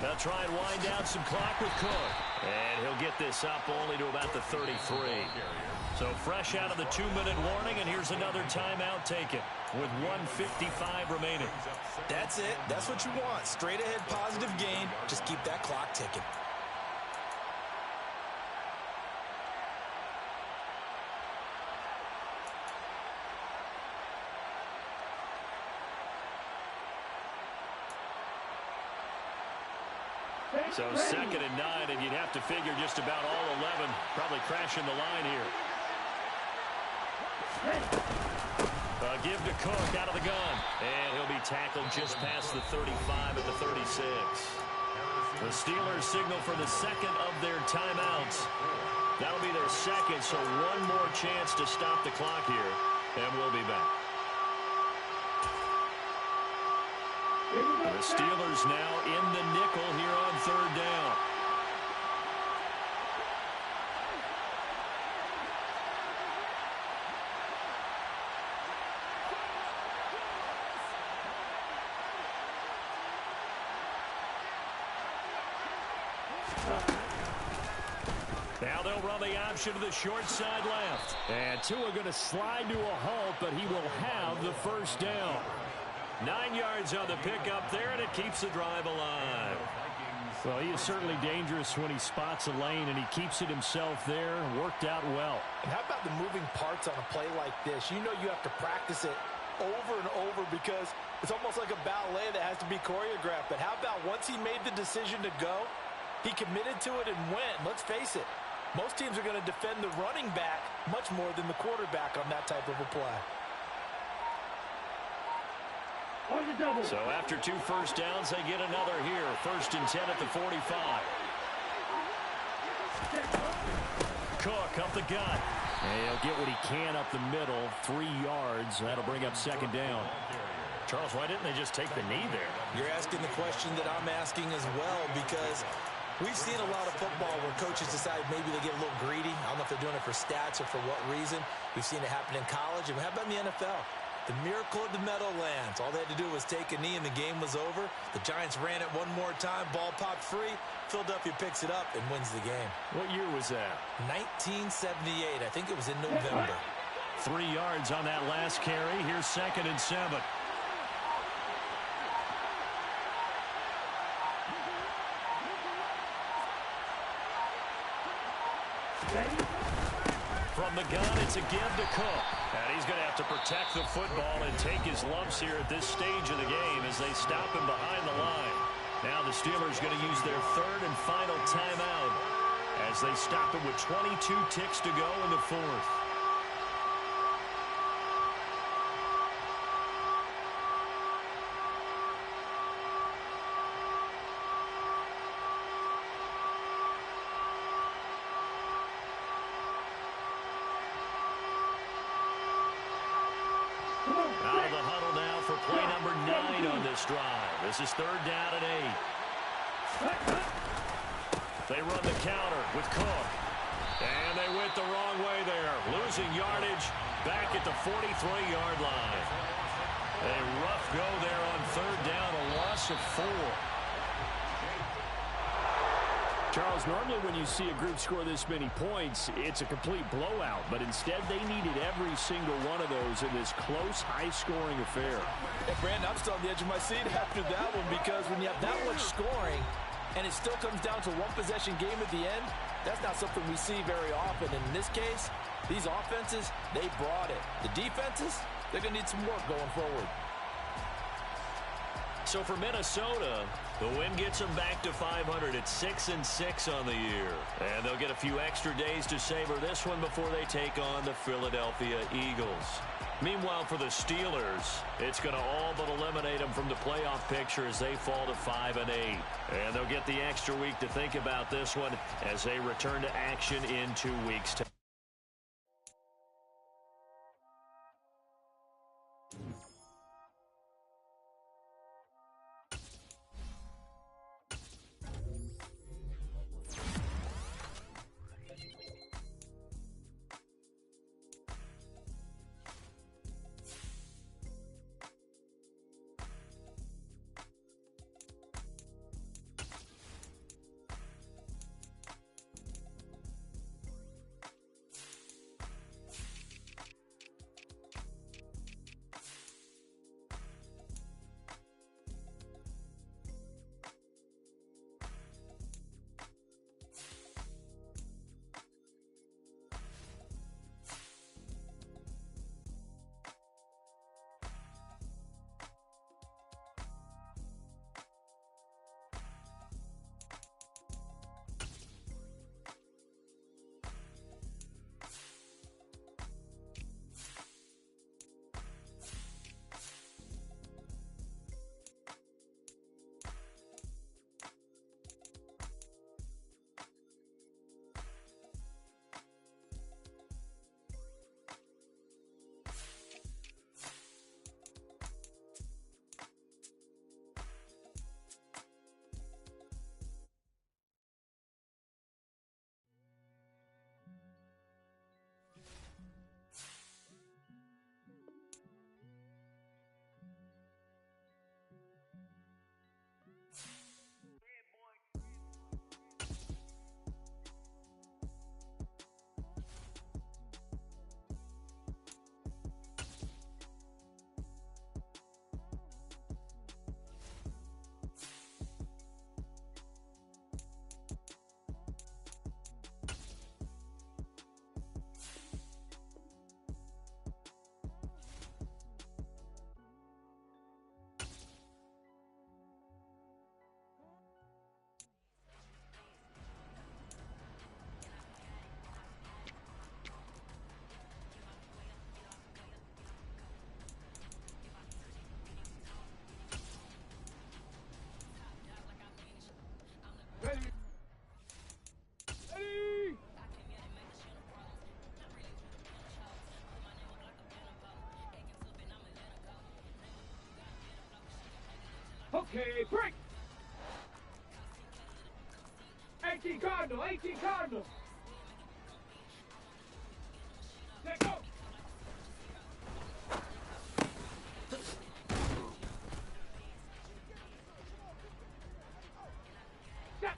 They'll try and wind down some clock with Cook. And he'll get this up only to about the 33. So fresh out of the 2-minute warning, and here's another timeout taken with 1:55 remaining. That's it. That's what you want. Straight ahead positive gain. Just keep that clock ticking. So 2nd and 9, and you'd have to figure just about all 11 probably crashing the line here. Give to Cook out of the gun. And he'll be tackled just past the 35 at the 36. The Steelers signal for the 2nd of their timeouts. That'll be their 2nd, so one more chance to stop the clock here. And we'll be back. The Steelers now in the nickel here on 3rd down. Now they'll run the option to the short side left. And Tua going to slide to a halt, but he will have the first down. 9 yards on the pickup there, and it keeps the drive alive. Well, he is certainly dangerous when he spots a lane, and he keeps it himself there. Worked out well. And how about the moving parts on a play like this? You know you have to practice it over and over because it's almost like a ballet that has to be choreographed. But how about once he made the decision to go, he committed to it and went. Let's face it, Most teams are going to defend the running back much more than the quarterback on that type of a play. So after 2 first downs, they get another here. 1st and 10 at the 45. Cook up the gut. And he'll get what he can up the middle. 3 yards. That'll bring up 2nd down. Charles, why didn't they just take the knee there? You're asking the question that I'm asking as well, because we've seen a lot of football where coaches decide maybe they get a little greedy. I don't know if they're doing it for stats or for what reason. We've seen it happen in college, and how about in the NFL? The miracle of the Meadowlands. All they had to do was take a knee, and the game was over. The Giants ran it one more time. Ball popped free. Philadelphia picks it up and wins the game. What year was that? 1978. I think it was in November. 3 yards on that last carry. Here's 2nd and 7. From the gun, it's a give to Cook. And he's going to have to protect the football and take his lumps here at this stage of the game as they stop him behind the line. Now the Steelers going to use their 3rd and final timeout as they stop him with 22 ticks to go in the 4th. Out of the huddle now for play number 9 on this drive. This is 3rd down and 8. They run the counter with Cook. And they went the wrong way there. Losing yardage back at the 43-yard line. A rough go there on 3rd down, a loss of 4. Charles, normally when you see a group score this many points, it's a complete blowout. But instead, they needed every single one of those in this close, high-scoring affair. Hey, Brandon, I'm still on the edge of my seat after that one, because when you have that much scoring and it still comes down to one-possession game at the end, that's not something we see very often. And in this case, these offenses, they brought it. The defenses, they're going to need some work going forward. So for Minnesota, the win gets them back to 500 at 6-6 on the year. And they'll get a few extra days to savor this one before they take on the Philadelphia Eagles. Meanwhile, for the Steelers, it's going to all but eliminate them from the playoff picture as they fall to 5-8. And they'll get the extra week to think about this one as they return to action in 2 weeks' time. Okay, break. 18 Cardinal, 18 Cardinal. Let's go.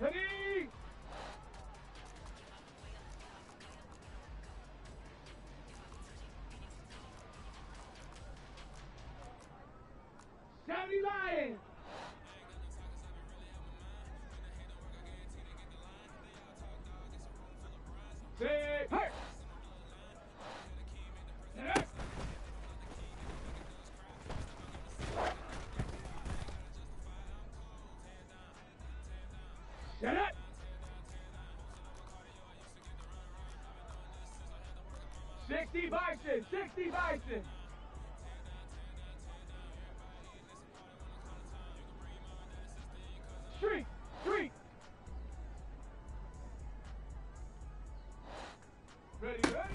Ready. Lion. Say, hey. Hey. Shut up. Sixty Bison, 60 Bison. Street, street. Ready, ready?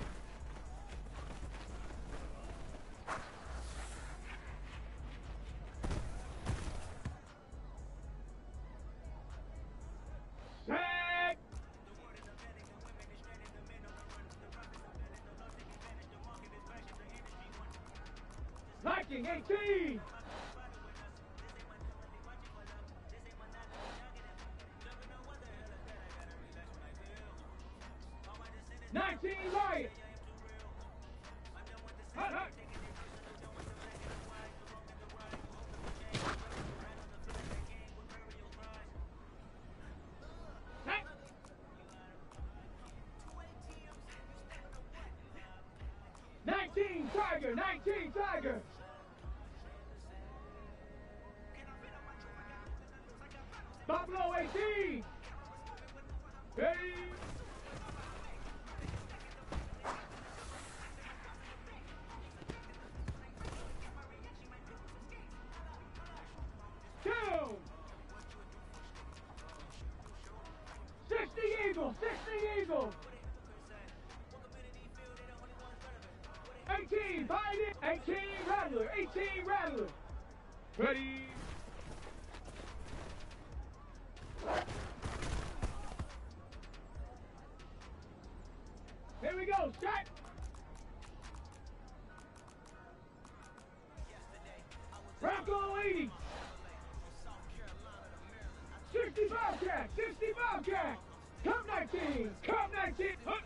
Set. 1918. Riot. Hut, hut. Hey. 19 Tiger, 19 Tiger. Buffalo 18. Ready. Two. 60 Eagle, 60 Eagle. 18, bind it. 18 Rattler, 18 Rattler. Ready. Here we go, set. Bronco 80. 60 Bobcat, 60 Bobcat. Come 19, come 19. Huh.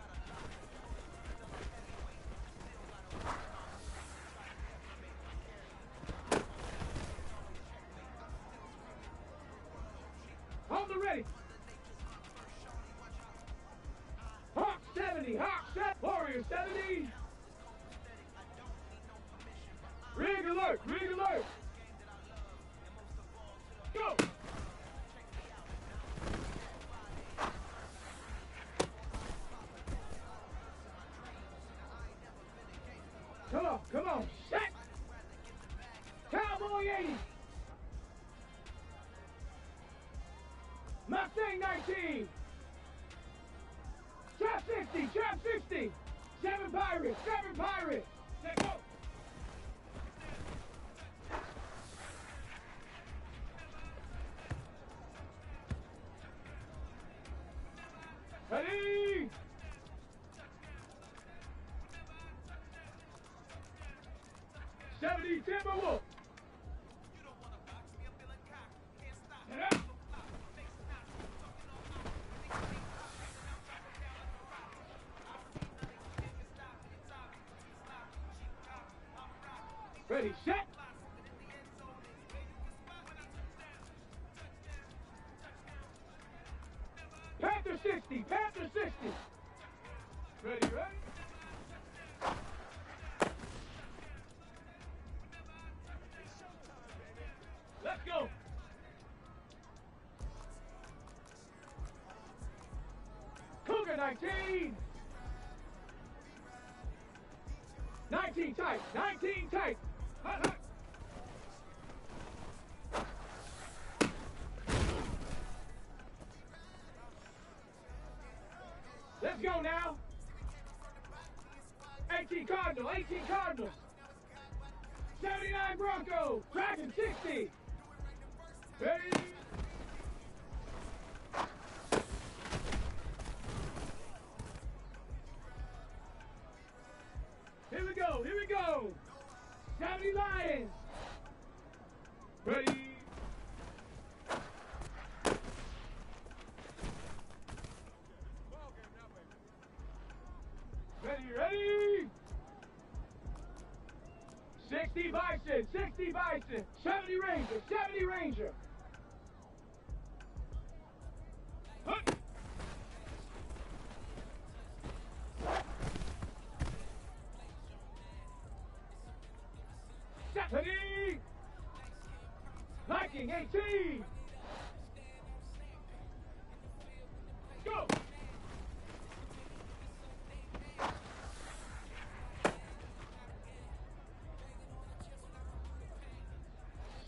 On the ready. Hawk 70, Hawk 70, Warrior 70. Rig alert, rig alert. Go. Come on, set. Cowboy 80. Mustang 19. Trap 60, trap 60. 7 Pirates, 7 Pirates. Let's go. Ready. Timberwolf. Ready, set. Panther 60, Panther 60. Ready, ready. Let's go. Cougar 19. 19 tight, 19 tight. Hut, hut. Let's go now. 18 Cardinal, 18 Cardinals. 79 Bronco, Dragon 60. Ready? Here we go, here we go. 70 Lions. Ready? Ready, ready? 60 Bison, 60 Bison. 70 Ranger, 70 Ranger. Hup. Ready? Viking 18. Go.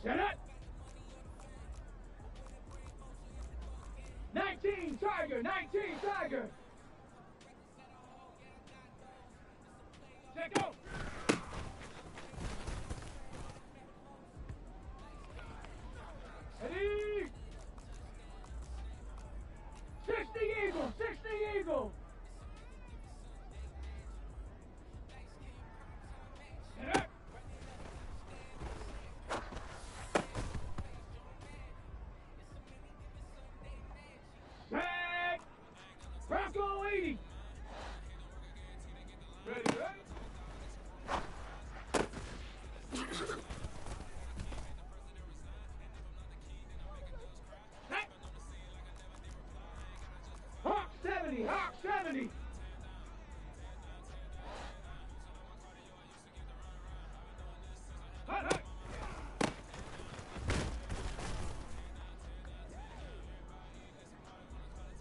Set it. 19 Tiger, 19 Tiger. Set go. Ready? 60 Eagle, 60 Eagle. Set up. Set. Bronco 80. Ready, ready? Set. Hawk 70, Hawk 70. Hut, hut.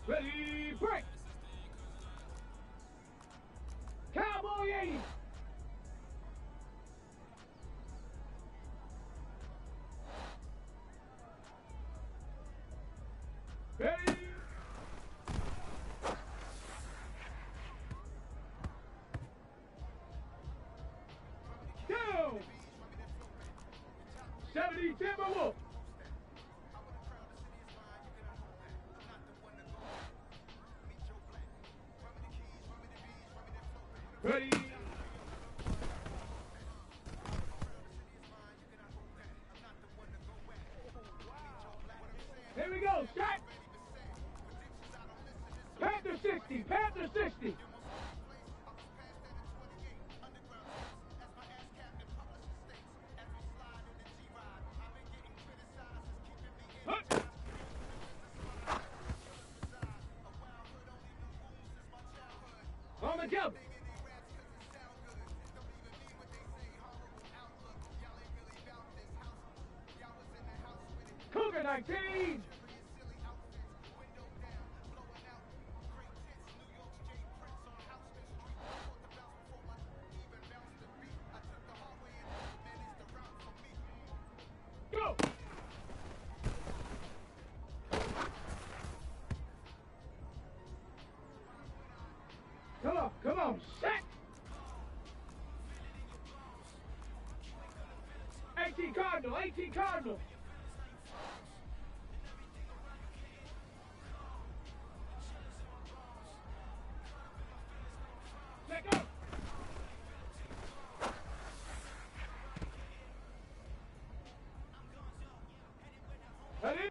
Ready, break. Cowboy 80. Ready. Go. 70 Timberwolf. Ready. Here we go, shot. Panther 60, Panther 60. Hut. On the jump. Cougar 19. Go. Come on, set. 18 Cardinal, 18 Cardinal. Let go. Ready?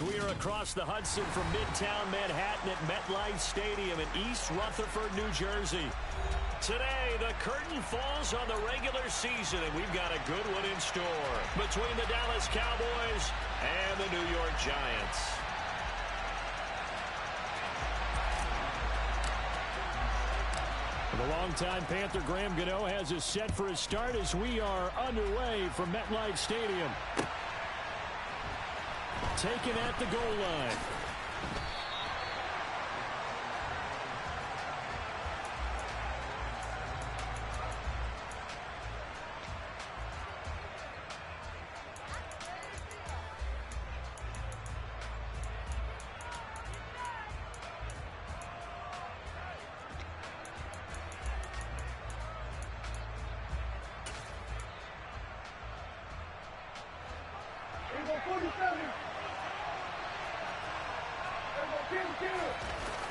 We are across the Hudson from Midtown Manhattan at MetLife Stadium in East Rutherford, New Jersey. Today, the curtain falls on the regular season, and we've got a good one in store between the Dallas Cowboys and the New York Giants. The longtime Panther Graham Gano has us set for his start as we are underway from MetLife Stadium. Taken at the goal line.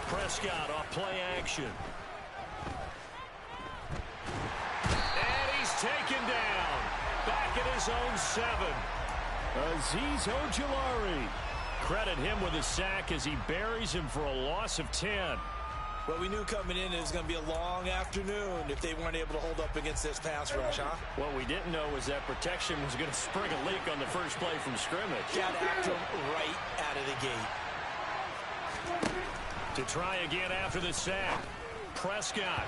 Prescott off play action. And he's taken down. Back at his own 7. Azeez Ojulari. Credit him with a sack as he buries him for a loss of 10. Well, we knew coming in it was going to be a long afternoon if they weren't able to hold up against this pass rush, huh? What we didn't know was that protection was going to spring a leak on the first play from scrimmage. Got after him right out of the gate. To try again after the sack. Prescott.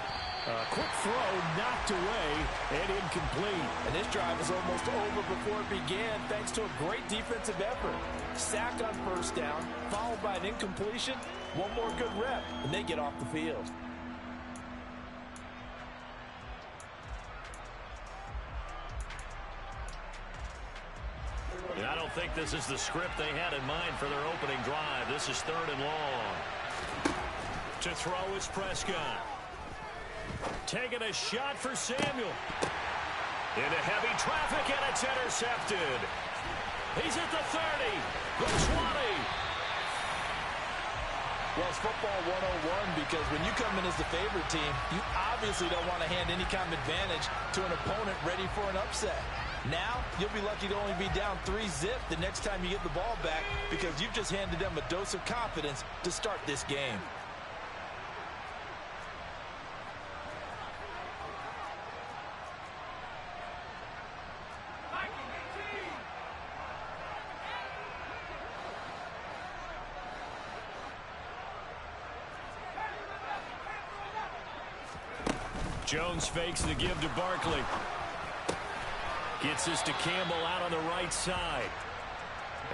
A quick throw knocked away and incomplete. And this drive is almost over before it began thanks to a great defensive effort. Sack on first down, followed by an incompletion. One more good rep, and they get off the field. And I don't think this is the script they had in mind for their opening drive. This is 3rd and long. To throw is Prescott. Taking a shot for Samuel. Into heavy traffic, and it's intercepted. He's at the 30, the 20. Well, it's football 101 because when you come in as the favorite team, you obviously don't want to hand any kind of advantage to an opponent ready for an upset. Now, you'll be lucky to only be down 3-zip the next time you get the ball back because you've just handed them a dose of confidence to start this game. Jones fakes the give to Barkley. Gets this to Campbell out on the right side.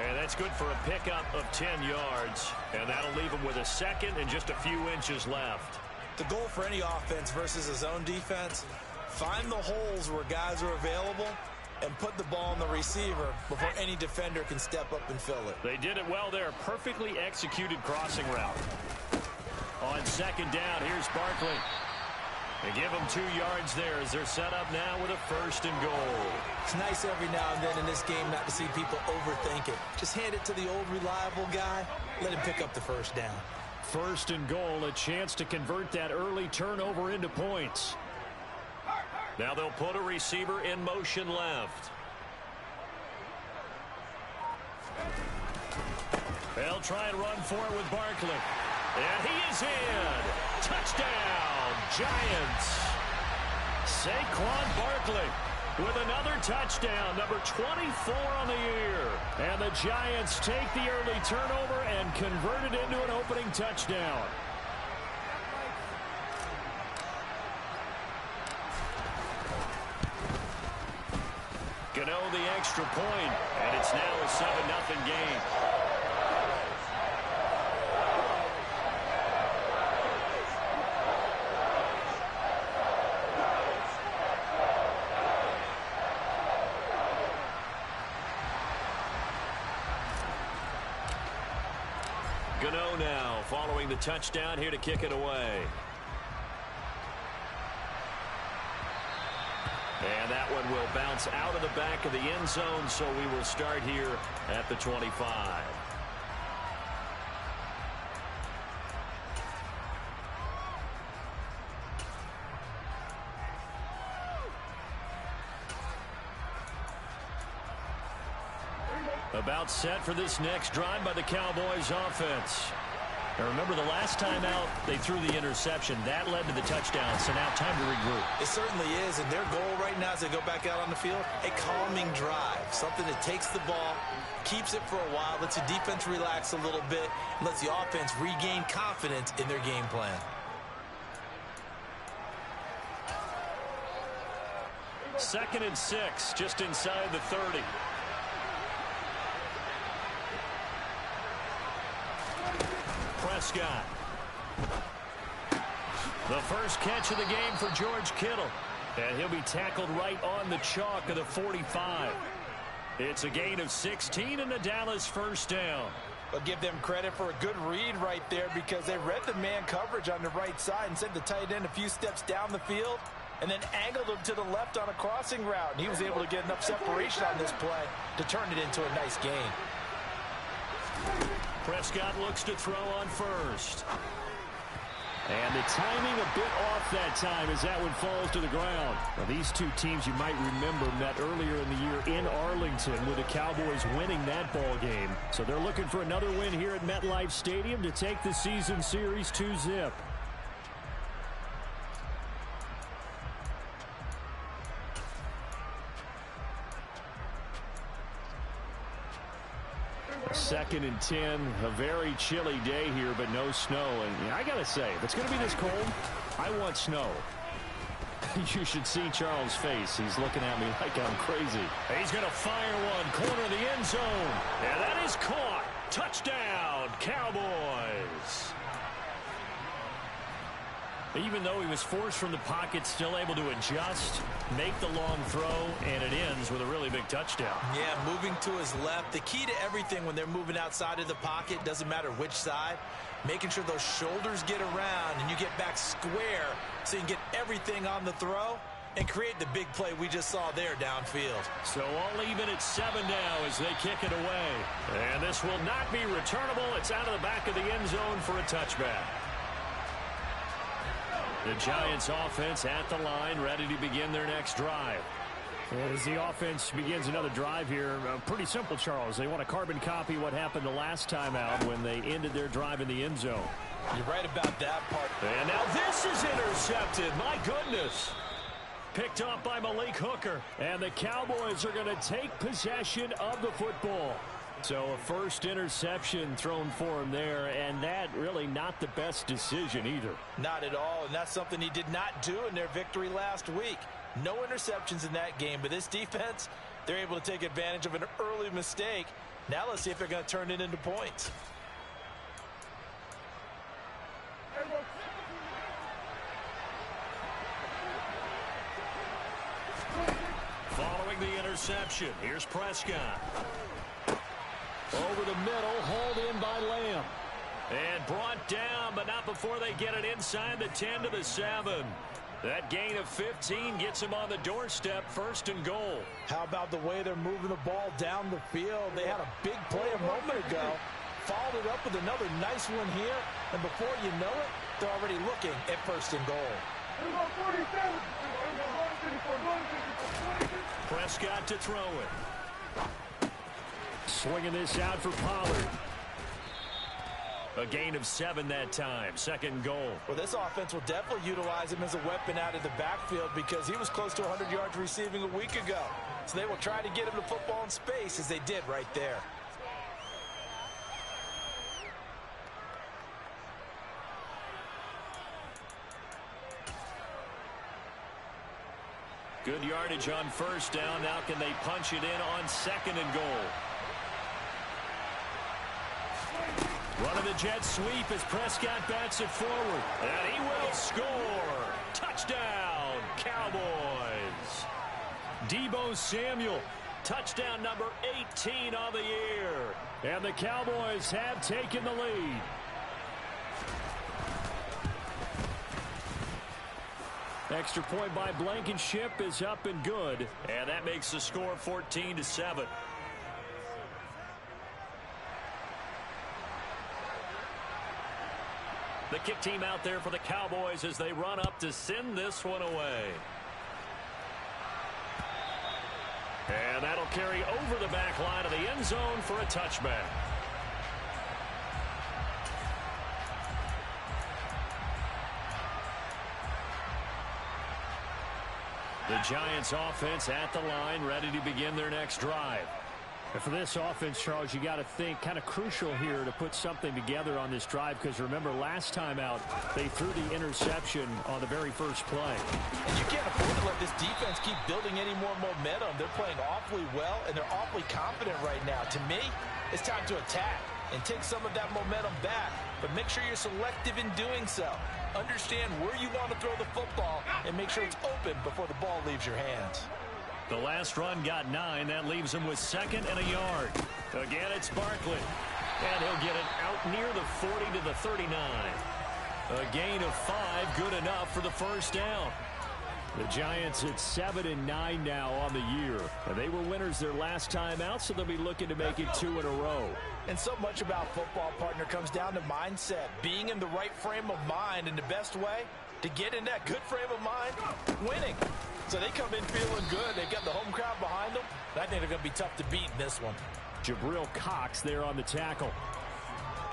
And that's good for a pickup of 10 yards. And that'll leave him with a second and just a few inches left. The goal for any offense versus a zone defense, find the holes where guys are available and put the ball on the receiver before any defender can step up and fill it. They did it well there. Perfectly executed crossing route. On 2nd down, here's Barkley. They give them 2 yards there as they're set up now with a 1st and goal. It's nice every now and then in this game not to see people overthink it. Just hand it to the old reliable guy. Let him pick up the 1st down. 1st and goal, a chance to convert that early turnover into points. Now they'll put a receiver in motion left. They'll try and run for it with Barkley. And he is in. Touchdown, Giants. Saquon Barkley with another touchdown, number 24 on the year. And the Giants take the early turnover and convert it into an opening touchdown. Gano the extra point, and it's now a 7-0 game. Gano now following the touchdown here to kick it away. And that one will bounce out of the back of the end zone, so we will start here at the 25. About set for this next drive by the Cowboys offense. Now remember, the last time out, they threw the interception. That led to the touchdown, so now time to regroup. It certainly is, and their goal right now as they go back out on the field, a calming drive. Something that takes the ball, keeps it for a while, lets the defense relax a little bit, and lets the offense regain confidence in their game plan. Second and 6, just inside the 30. Prescott. The first catch of the game for George Kittle. And he'll be tackled right on the chalk of the 45. It's a gain of 16 and a Dallas first down. But give them credit for a good read right there because they read the man coverage on the right side and sent the tight end a few steps down the field and then angled him to the left on a crossing route. And he was able to get enough separation on this play to turn it into a nice gain. Prescott looks to throw on first. And the timing a bit off that time as that one falls to the ground. Now, these two teams, you might remember, met earlier in the year in Arlington with the Cowboys winning that ball game. So they're looking for another win here at MetLife Stadium to take the season series 2-0. Second and 10, a very chilly day here, but no snow. And I got to say, if it's going to be this cold, I want snow. You should see Charles' face. He's looking at me like I'm crazy. He's going to fire one, corner of the end zone. And that is caught. Touchdown, Cowboys. Even though he was forced from the pocket, still able to adjust, make the long throw, and it ends with a really big touchdown. Yeah, moving to his left. The key to everything when they're moving outside of the pocket, doesn't matter which side, making sure those shoulders get around and you get back square so you can get everything on the throw and create the big play we just saw there downfield. So all even at 7 now as they kick it away. And this will not be returnable. It's out of the back of the end zone for a touchback. The Giants offense at the line, ready to begin their next drive. As the offense begins another drive here, pretty simple, Charles. They want to carbon copy what happened the last time out when they ended their drive in the end zone. You're right about that part. And now this is intercepted. My goodness. Picked off by Malik Hooker. And the Cowboys are going to take possession of the football. So a first interception thrown for him there, and that really not the best decision either. Not at all, and that's something he did not do in their victory last week. No interceptions in that game, but this defense, they're able to take advantage of an early mistake. Now let's see if they're going to turn it into points. Following the interception, here's Prescott. Over the middle, hauled in by Lamb. And brought down, but not before they get it inside the 10 to the 7. That gain of 15 gets him on the doorstep, first and goal. How about the way they're moving the ball down the field? They had a big play a moment ago. Followed it up with another nice one here. And before you know it, they're already looking at first and goal. Prescott to throw it. Swinging this out for Pollard. A gain of 7 that time. Second goal. Well, this offense will definitely utilize him as a weapon out of the backfield because he was close to 100 yards receiving a week ago. So they will try to get him the football in space as they did right there. Good yardage on first down. Now can they punch it in on second and goal? Running the jet sweep as Prescott bats it forward. And he will score. Touchdown, Cowboys. Deebo Samuel, touchdown number 18 on the year. And the Cowboys have taken the lead. Extra point by Blankenship is up and good. And that makes the score 14-7. The kick team out there for the Cowboys as they run up to send this one away. And that'll carry over the back line of the end zone for a touchback. The Giants offense at the line, ready to begin their next drive. And for this offense, Charles, you got to think kind of crucial here to put something together on this drive, because remember last time out they threw the interception on the very first play. And you can't afford to let this defense keep building any more momentum. They're playing awfully well, and they're awfully confident right now. To me, it's time to attack and take some of that momentum back, but make sure you're selective in doing so. Understand where you want to throw the football and make sure it's open before the ball leaves your hands. The last run got 9. That leaves him with 2nd and a yard. Again, it's Barkley. And he'll get it out near the 40 to the 39. A gain of 5, good enough for the first down. The Giants at 7-9 now on the year. And they were winners their last time out, so they'll be looking to make it 2 in a row. And so much about football, partner, comes down to mindset. Being in the right frame of mind, and the best way to get in that good frame of mind, winning. So they come in feeling good. They've got the home crowd behind them. I think they're going to be tough to beat in this one. Jabril Cox there on the tackle.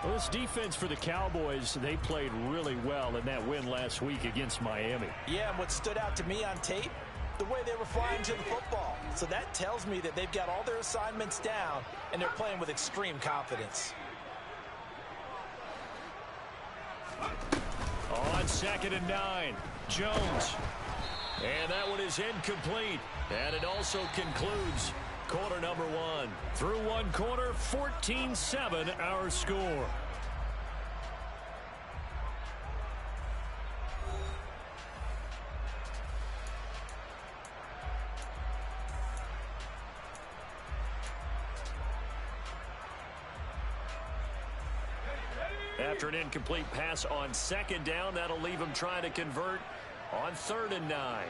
Well, this defense for the Cowboys, they played really well in that win last week against Miami. Yeah, and what stood out to me on tape, the way they were flying to the football. So that tells me that they've got all their assignments down, and they're playing with extreme confidence. On 2nd and 9, Jones. And that one is incomplete. And it also concludes quarter number 1. Through one quarter, 14-7 our score. After an incomplete pass on 2nd down, that'll leave him trying to convert on 3rd and 9.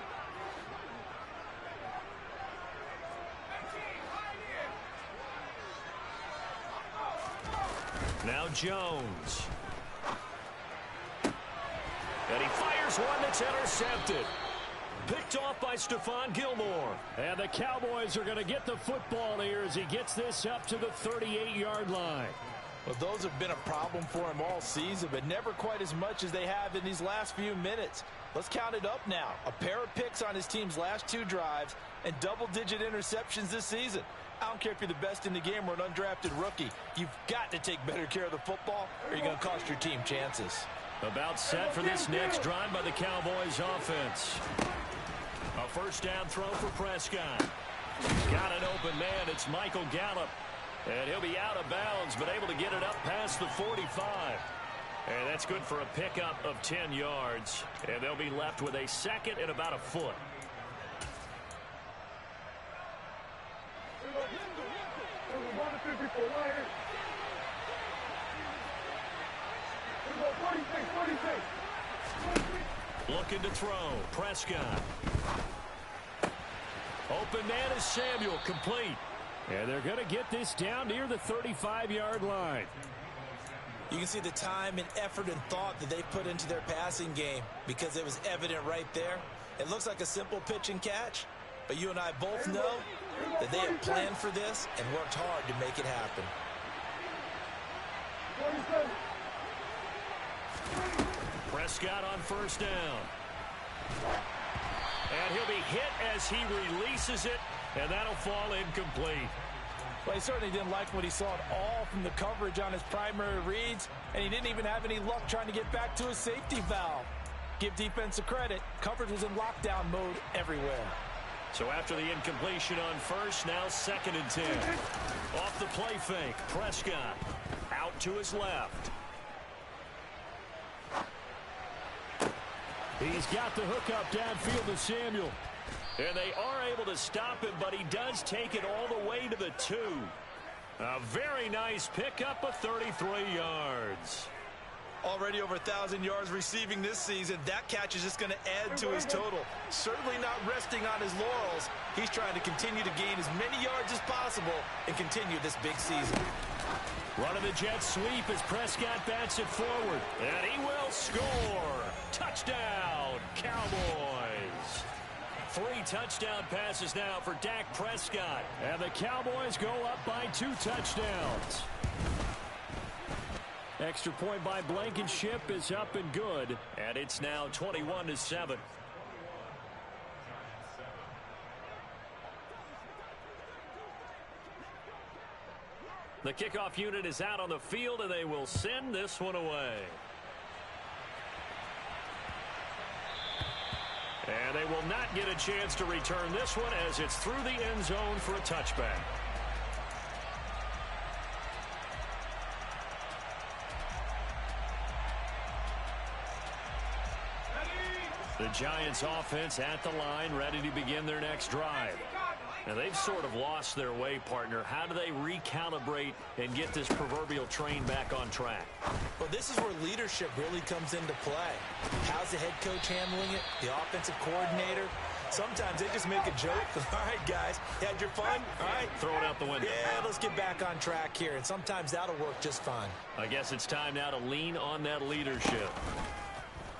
Now Jones. And he fires one that's intercepted. Picked off by Stephon Gilmore. And the Cowboys are going to get the football here as he gets this up to the 38-yard line. Well, those have been a problem for him all season, but never quite as much as they have in these last few minutes. Let's count it up now. A pair of picks on his team's last 2 drives and double-digit interceptions this season. I don't care if you're the best in the game or an undrafted rookie. You've got to take better care of the football, or you're going to cost your team chances. About set for this next drive by the Cowboys offense. A first down throw for Prescott. Got an open man. It's Michael Gallup. And he'll be out of bounds, but able to get it up past the 45. And that's good for a pickup of 10 yards. And they'll be left with a 2nd and about a foot. Looking to throw. Prescott. Open man is Samuel. Complete. And they're going to get this down near the 35-yard line. You can see the time and effort and thought that they put into their passing game, because it was evident right there. It looks like a simple pitch and catch, but you and I both know that they have planned for this and worked hard to make it happen. Prescott on first down. And he'll be hit as he releases it, and that'll fall incomplete. Well, he certainly didn't like what he saw at all from the coverage on his primary reads, and he didn't even have any luck trying to get back to his safety valve. Give defense a credit. Coverage was in lockdown mode everywhere. So after the incompletion on first, now 2nd and 10. Off the play fake, Prescott out to his left. He's got the hook up downfield to Samuel. And they are able to stop him, but he does take it all the way to the 2. A very nice pickup of 33 yards. Already over 1,000 yards receiving this season. That catch is just going to add to his total. Certainly not resting on his laurels. He's trying to continue to gain as many yards as possible and continue this big season. Running the jet sweep as Prescott bats it forward. And he will score. Touchdown, Cowboys. 3 touchdown passes now for Dak Prescott. And the Cowboys go up by 2 touchdowns. Extra point by Blankenship is up and good. And it's now 21-7. The kickoff unit is out on the field, and they will send this one away. And they will not get a chance to return this one as it's through the end zone for a touchback. The Giants offense at the line, ready to begin their next drive. Now, they've sort of lost their way, partner. How do they recalibrate and get this proverbial train back on track? Well, this is where leadership really comes into play. How's the head coach handling it? The offensive coordinator? Sometimes they just make a joke. All right, guys, you had your fun? All right. Throw it out the window. Yeah, let's get back on track here, and sometimes that'll work just fine. I guess it's time now to lean on that leadership.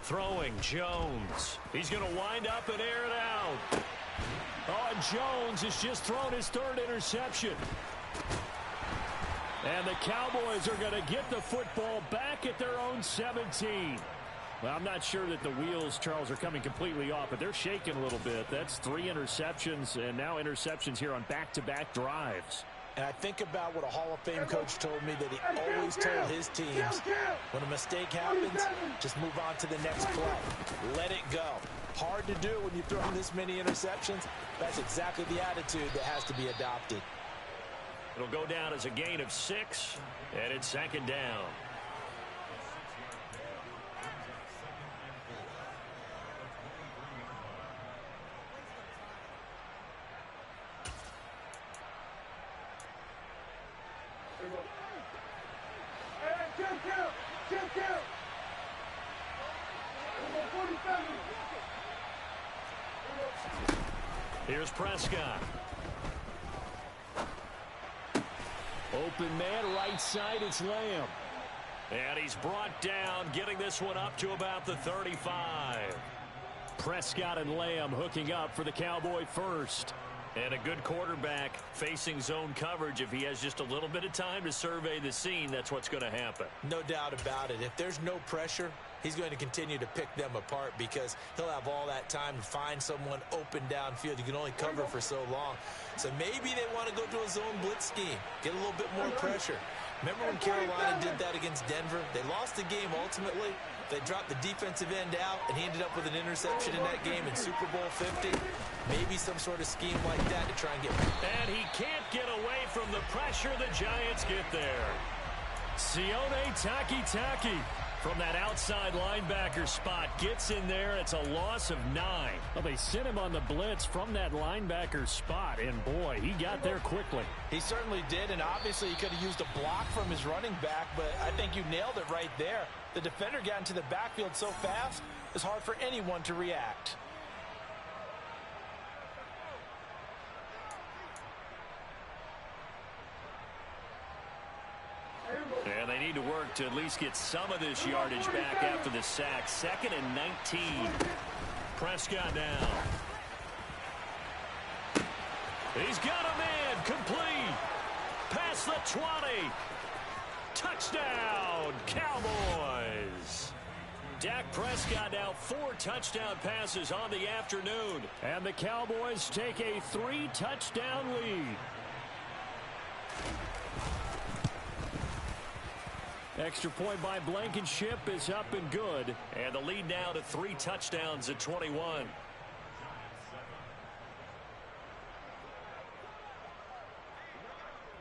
Throwing, Jones. He's going to wind up and air it out. Oh, Jones has just thrown his 3rd interception. And the Cowboys are going to get the football back at their own 17. Well, I'm not sure that the wheels, Charles, are coming completely off, but they're shaking a little bit. That's 3 interceptions, and now interceptions here on back-to-back drives. And I think about what a Hall of Fame coach told me that he always told his teams, when a mistake happens, just move on to the next play. Let it go. Hard to do when you throw this many interceptions. That's exactly the attitude that has to be adopted. It'll go down as a gain of 6, and it's 2nd down. Here's Prescott. Open man, right side, it's Lamb. And he's brought down, getting this one up to about the 35. Prescott and Lamb hooking up for the Cowboy first. And a good quarterback facing zone coverage. If he has just a little bit of time to survey the scene, that's what's going to happen. No doubt about it. If there's no pressure, he's going to continue to pick them apart because he'll have all that time to find someone open downfield. You can only cover for so long. So maybe they want to go to a zone blitz scheme, get a little bit more pressure. Remember when Carolina did that against Denver? They lost the game ultimately. They dropped the defensive end out, and he ended up with an interception in that game in Super Bowl 50. Maybe some sort of scheme like that to try and get... And he can't get away from the pressure. The Giants get there. Sione Takitaki from that outside linebacker spot gets in there. It's a loss of 9. Well, they sent him on the blitz from that linebacker spot, and boy, he got there quickly. He certainly did, and obviously he could have used a block from his running back, but I think you nailed it right there. The defender got into the backfield so fast, it's hard for anyone to react. And they need to work to at least get some of this yardage back after the sack. 2nd and 19. Prescott now. He's got a man complete. Past the 20. Touchdown, Cowboys. Dak Prescott now 4 touchdown passes on the afternoon. And the Cowboys take a 3-touchdown lead. Extra point by Blankenship is up and good. And the lead now to 3 touchdowns at 21.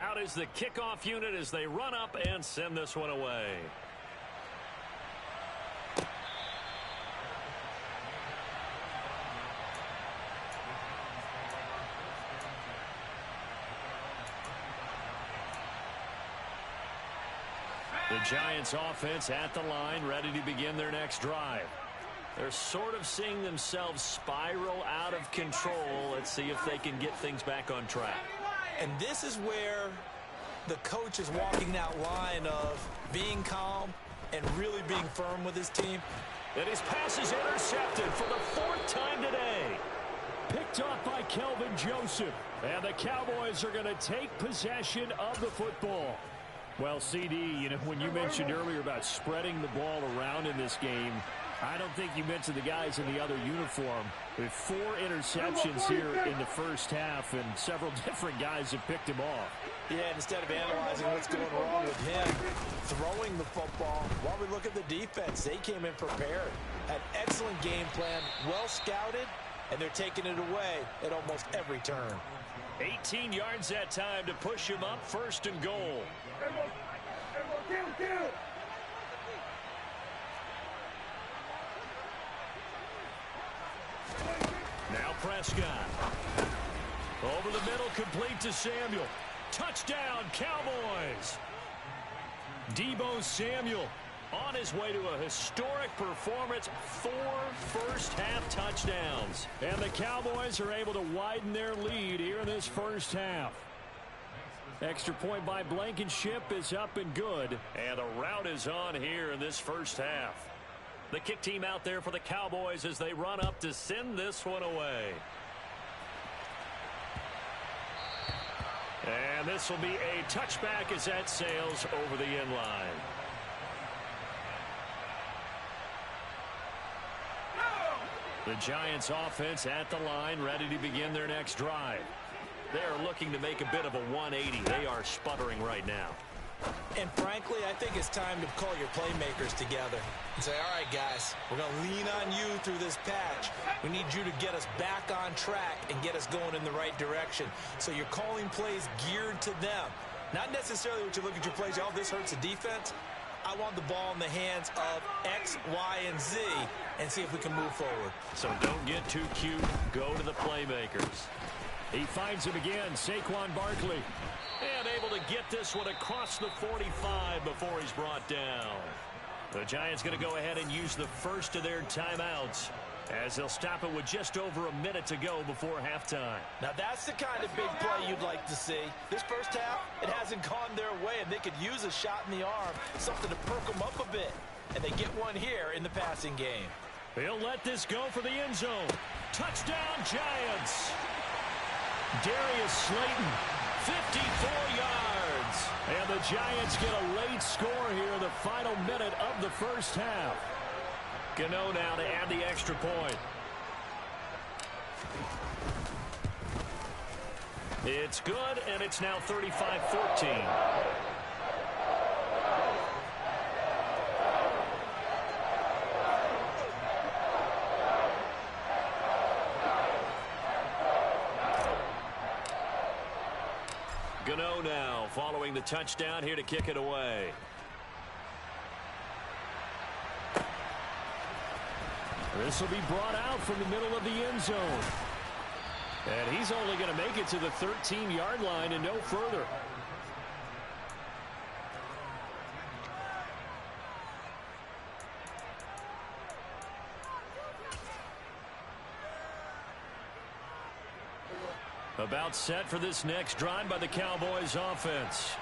Out is the kickoff unit as they run up and send this one away. The Giants offense at the line, ready to begin their next drive. They're sort of seeing themselves spiral out of control. Let's see if they can get things back on track. And this is where the coach is walking that line of being calm and really being firm with his team. And his pass is intercepted for the 4th time today. Picked off by Kelvin Joseph. And the Cowboys are going to take possession of the football. Well, CD, when you mentioned earlier about spreading the ball around in this game, I don't think you mentioned the guys in the other uniform. With 4 interceptions here in the first half, and several different guys have picked him off. Yeah, and instead of analyzing what's going wrong with him throwing the football, while we look at the defense, they came in prepared. Had excellent game plan, well scouted, and they're taking it away at almost every turn. 18 yards that time to push him up, 1st and goal. Now Prescott. Over the middle, complete to Samuel. Touchdown, Cowboys. Deebo Samuel on his way to a historic performance. 4 first-half touchdowns. And the Cowboys are able to widen their lead here in this first half. Extra point by Blankenship is up and good. And the route is on here in this first half. The kick team out there for the Cowboys as they run up to send this one away. And this will be a touchback as that sails over the end line. The Giants offense at the line, ready to begin their next drive. They're looking to make a bit of a 180. They are sputtering right now. And frankly, I think it's time to call your playmakers together and say, all right, guys, we're going to lean on you through this patch. We need you to get us back on track and get us going in the right direction. So you're calling plays geared to them. Not necessarily what you look at your plays, oh, this hurts the defense. I want the ball in the hands of X, Y, and Z and see if we can move forward. So don't get too cute. Go to the playmakers. He finds him again, Saquon Barkley. And able to get this one across the 45 before he's brought down. The Giants going to go ahead and use the first of their timeouts as they'll stop it with just over a minute to go before halftime. Now that's the kind of big play you'd like to see. This first half, it hasn't gone their way, and they could use a shot in the arm, something to perk them up a bit. And they get one here in the passing game. He'll let this go for the end zone. Touchdown, Giants. Darius Slayton, 54 yards. And the Giants get a late score here in the final minute of the first half. Gano now to add the extra point. It's good, and it's now 35-14. Gano now following the touchdown here to kick it away. This will be brought out from the middle of the end zone. And he's only going to make it to the 13-yard line and no further. About set for this next drive by the Cowboys offense.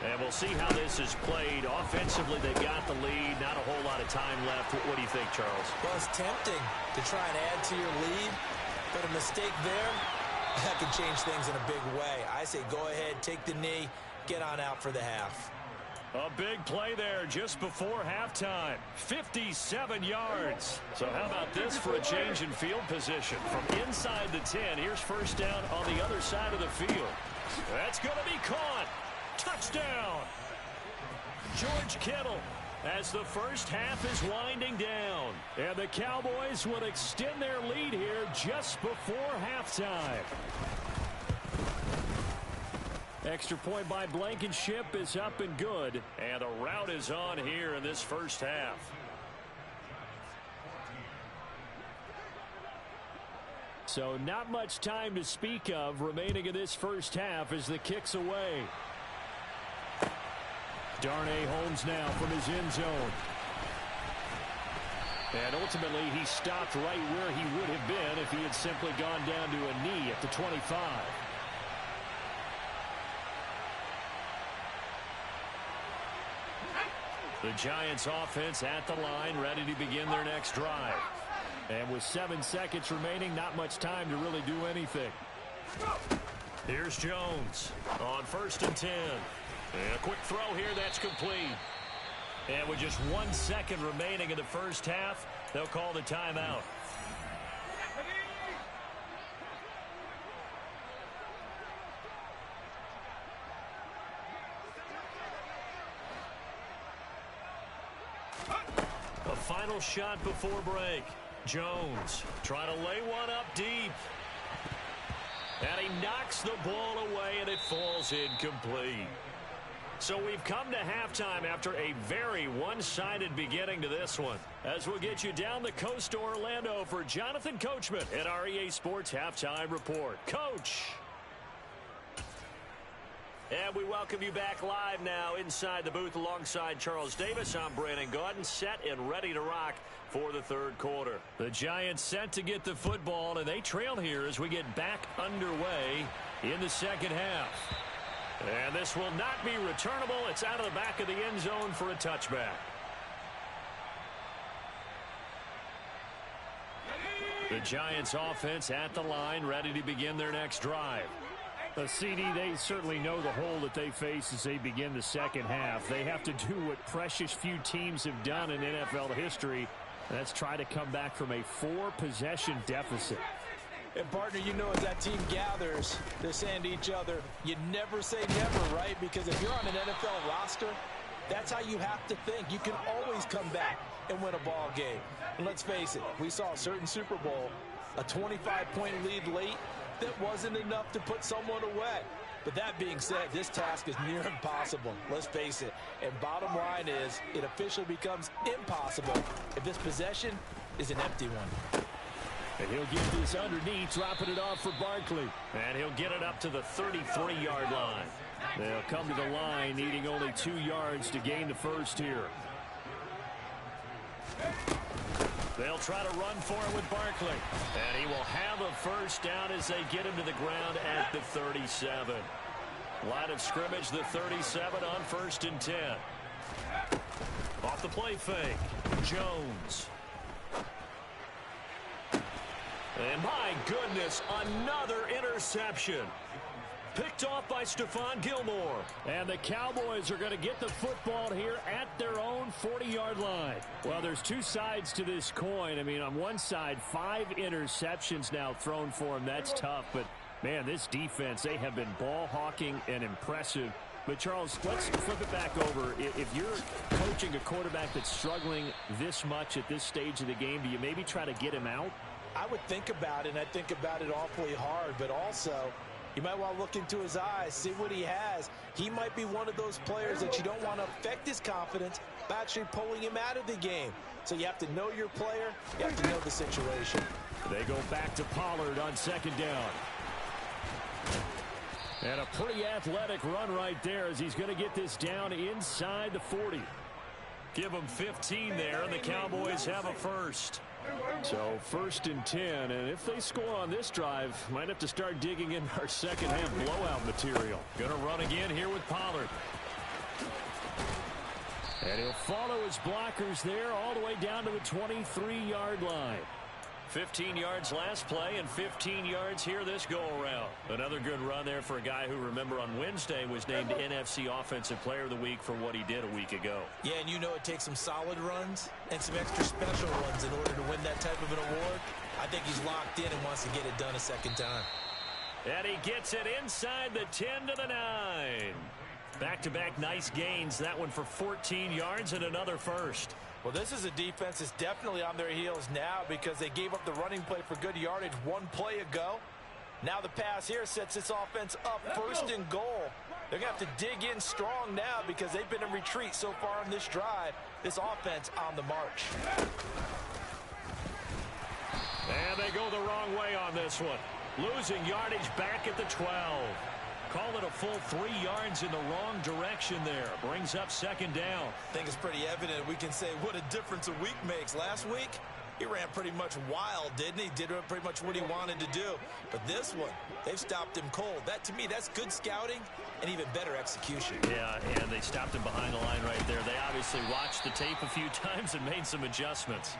And we'll see how this is played. Offensively, they got the lead. Not a whole lot of time left. What do you think, Charles? Well, it's tempting to try and add to your lead, but a mistake there, that can change things in a big way. I say go ahead, take the knee, get on out for the half. A big play there just before halftime. 57 yards. So how about this for a change in field position? From inside the 10, here's first down on the other side of the field. That's going to be caught. Touchdown. George Kittle as the first half is winding down. And the Cowboys will extend their lead here just before halftime. Extra point by Blankenship is up and good. And the route is on here in this first half. So not much time to speak of remaining in this first half as the kick's away. Darnay Holmes now from his end zone. And ultimately he stopped right where he would have been if he had simply gone down to a knee at the 25. The Giants offense at the line, ready to begin their next drive. And with 7 seconds remaining, not much time to really do anything. Here's Jones on 1st and 10. And a quick throw here that's complete. And with just 1 second remaining in the first half, they'll call the timeout. A final shot before break. Jones trying to lay one up deep. And he knocks the ball away, and it falls incomplete. So we've come to halftime after a very one-sided beginning to this one. As we'll get you down the coast to Orlando for Jonathan Coachman at our EA Sports Halftime Report. Coach! And we welcome you back live now inside the booth alongside Charles Davis. I'm Brandon Gaudin, set and ready to rock for the third quarter. The Giants set to get the football, and they trail here as we get back underway in the second half. And this will not be returnable. It's out of the back of the end zone for a touchback. The Giants offense at the line, ready to begin their next drive. CD, they certainly know the hole that they face as they begin the second half. They have to do what precious few teams have done in NFL history. That's try to come back from a 4-possession deficit. And, partner, you know, as that team gathers, they're saying to each other, you never say never, right? Because if you're on an NFL roster, that's how you have to think. You can always come back and win a ball game. And let's face it, we saw a certain Super Bowl, a 25-point lead late, that wasn't enough to put someone away. But that being said, this task is near impossible. Let's face it. And bottom line is, it officially becomes impossible if this possession is an empty one. And he'll get this underneath, dropping it off for Barkley. And he'll get it up to the 33-yard line. They'll come to the line, needing only 2 yards to gain the first here. They'll try to run for it with Barkley. And he will have a first down as they get him to the ground at the 37. Line of scrimmage, the 37 on 1st and 10. Off the play fake, Jones. And my goodness, another interception. Picked off by Stephon Gilmore. And the Cowboys are going to get the football here at their own 40-yard line. Well, there's 2 sides to this coin. I mean, on one side, 5 interceptions now thrown for them. That's tough. But, man, this defense, they have been ball hawking and impressive. But, Charles, let's flip it back over. If you're coaching a quarterback that's struggling this much at this stage of the game, do you maybe try to get him out? I would think about it, and I think about it awfully hard. But also, you might want to look into his eyes, see what he has. He might be one of those players that you don't want to affect his confidence by actually pulling him out of the game. So you have to know your player. You have to know the situation. They go back to Pollard on 2nd down. And a pretty athletic run right there as he's going to get this down inside the 40. Give them 15 there, and the Cowboys have a first. So 1st and 10, and if they score on this drive, might have to start digging in our second half blowout material. Going to run again here with Pollard. And he'll follow his blockers there all the way down to the 23-yard line. 15 yards last play and 15 yards here this go-around. Another good run there for a guy who, remember, on Wednesday was named NFC Offensive Player of the Week for what he did a week ago. Yeah, and you know it takes some solid runs and some extra special runs in order to win that type of an award. I think he's locked in and wants to get it done a second time. And he gets it inside the 10 to the 9. Back-to-back nice gains. That one for 14 yards and another first. Well, this is a defense that's definitely on their heels now because they gave up the running play for good yardage 1 play ago. Now the pass here sets this offense up 1st and goal. They're going to have to dig in strong now because they've been in retreat so far in this drive. This offense on the march. And they go the wrong way on this one. Losing yardage back at the 12. Call it a full 3 yards in the wrong direction there. Brings up 2nd down. I think it's pretty evident we can say what a difference a week makes. Last week, he ran pretty much wild, didn't he? Did pretty much what he wanted to do. But this one, they've stopped him cold. That, to me, that's good scouting and even better execution. Yeah, and they stopped him behind the line right there. They obviously watched the tape a few times and made some adjustments.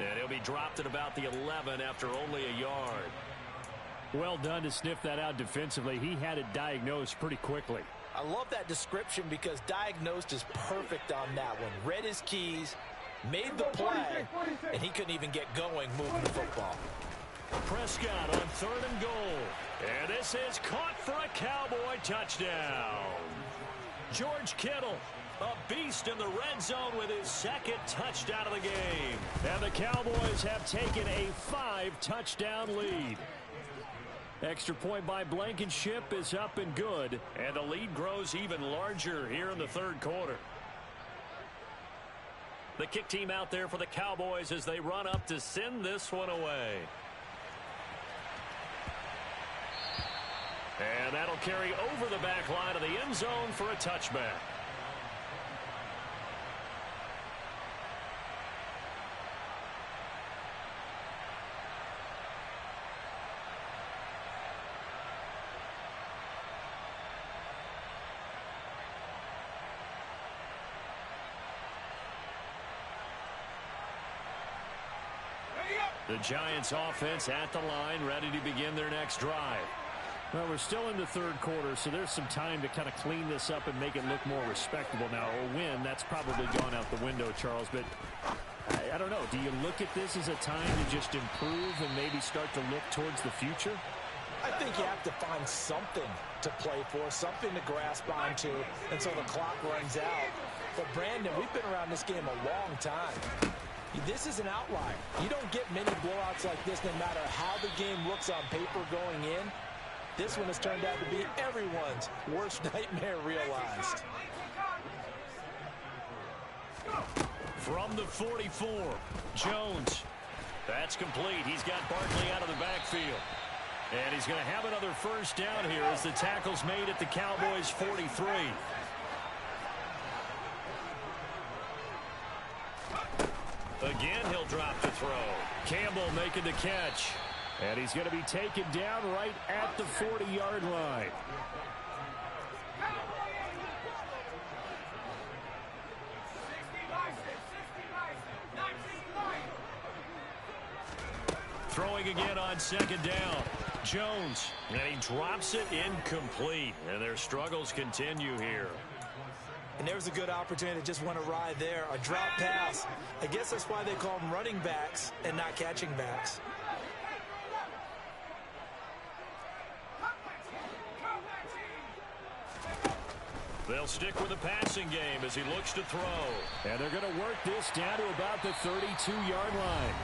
And he'll be dropped at about the 11 after only a yard. Well done to sniff that out defensively. He had it diagnosed pretty quickly. I love that description because diagnosed is perfect on that one. Read his keys, made the play, and he couldn't even get going moving the football. Prescott on 3rd and goal. And this is caught for a Cowboy touchdown. George Kittle, a beast in the red zone with his 2nd touchdown of the game. And the Cowboys have taken a 5-touchdown lead. Extra point by Blankenship is up and good. And the lead grows even larger here in the 3rd quarter. The kick team out there for the Cowboys as they run up to send this one away. And that'll carry over the back line of the end zone for a touchback. The Giants offense at the line, ready to begin their next drive. Well, we're still in the 3rd quarter, so there's some time to kind of clean this up and make it look more respectable. Now, a win, that's probably gone out the window, Charles, but I don't know. Do you look at this as a time to just improve and maybe start to look towards the future? I think you have to find something to play for, something to grasp onto until the clock runs out. But, Brandon, we've been around this game a long time. This is an outlier. You don't get many blowouts like this no matter how the game looks on paper going in. This one has turned out to be everyone's worst nightmare realized. From the 44, Jones. That's complete. He's got Barkley out of the backfield. And he's going to have another 1st down here as the tackle's made at the Cowboys' 43. Again, he'll drop the throw. Campbell making the catch. And he's going to be taken down right at the 40-yard line. Throwing again on 2nd down. Jones. And he drops it incomplete. And their struggles continue here. And there's a good opportunity to just went awry there. A drop pass. I guess that's why they call them running backs and not catching backs. They'll stick with the passing game as he looks to throw. And they're going to work this down to about the 32-yard line.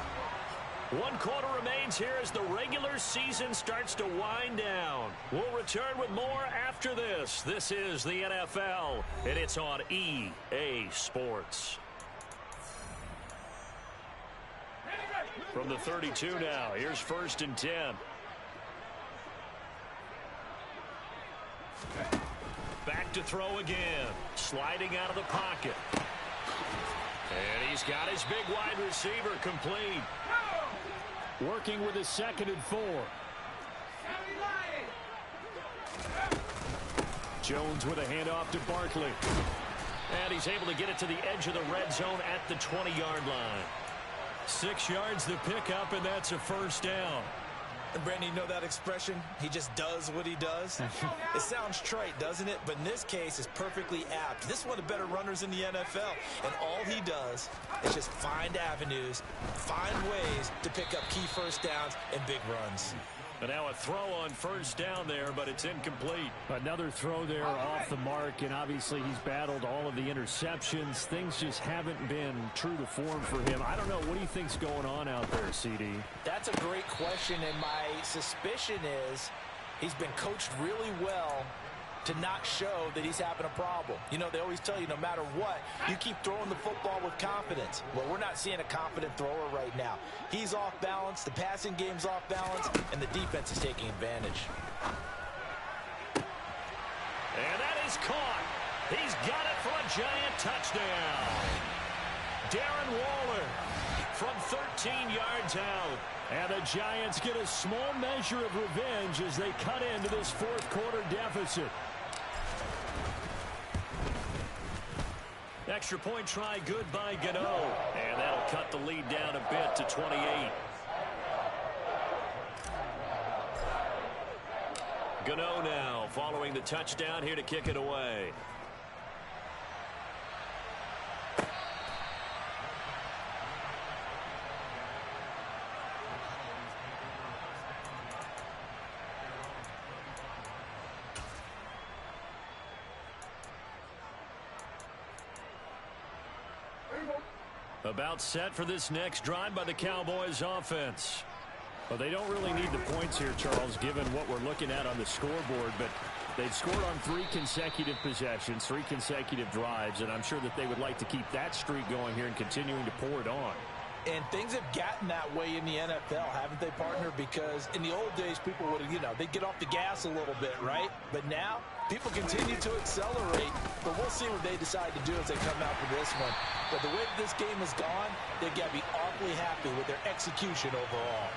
1 quarter remains here as the regular season starts to wind down. We'll return with more after this. This is the NFL, and it's on EA Sports. From the 32 now, here's 1st and 10. Back to throw again. Sliding out of the pocket. And he's got his big wide receiver complete. Working with his 2nd and 4. Jones with a handoff to Barkley. And he's able to get it to the edge of the red zone at the 20-yard line. 6 yards the pickup, and that's a 1st down. And Brandon, you know that expression? He just does what he does. It sounds trite, doesn't it? But in this case, it's perfectly apt. This is one of the better runners in the NFL. And all he does is just find avenues, find ways to pick up key 1st downs and big runs. And now a throw on 1st down there, but it's incomplete. Another throw there off the mark, and obviously he's battled all of the interceptions. Things just haven't been true to form for him. I don't know. What do you think's going on out there, CD? That's a great question, and my suspicion is he's been coached really well to not show that he's having a problem. You know, they always tell you no matter what, you keep throwing the football with confidence. Well, we're not seeing a confident thrower right now. He's off balance, the passing game's off balance, and the defense is taking advantage. And that is caught. He's got it for a giant touchdown. Darren Waller from 13 yards out. And the Giants get a small measure of revenge as they cut into this 4th quarter deficit. Extra extra point try good by Gano. And that'll cut the lead down a bit to 28. Gano now following the touchdown here to kick it away. About set for this next drive by the Cowboys offense. Well, they don't really need the points here, Charles, given what we're looking at on the scoreboard, but they've scored on 3 consecutive possessions, 3 consecutive drives, and I'm sure that they would like to keep that streak going here and continuing to pour it on. And things have gotten that way in the NFL, haven't they, partner? Because in the old days, people would, they'd get off the gas a little bit, right? But now, people continue to accelerate. But we'll see what they decide to do as they come out for this one. But the way this game has gone, they've got to be awfully happy with their execution overall.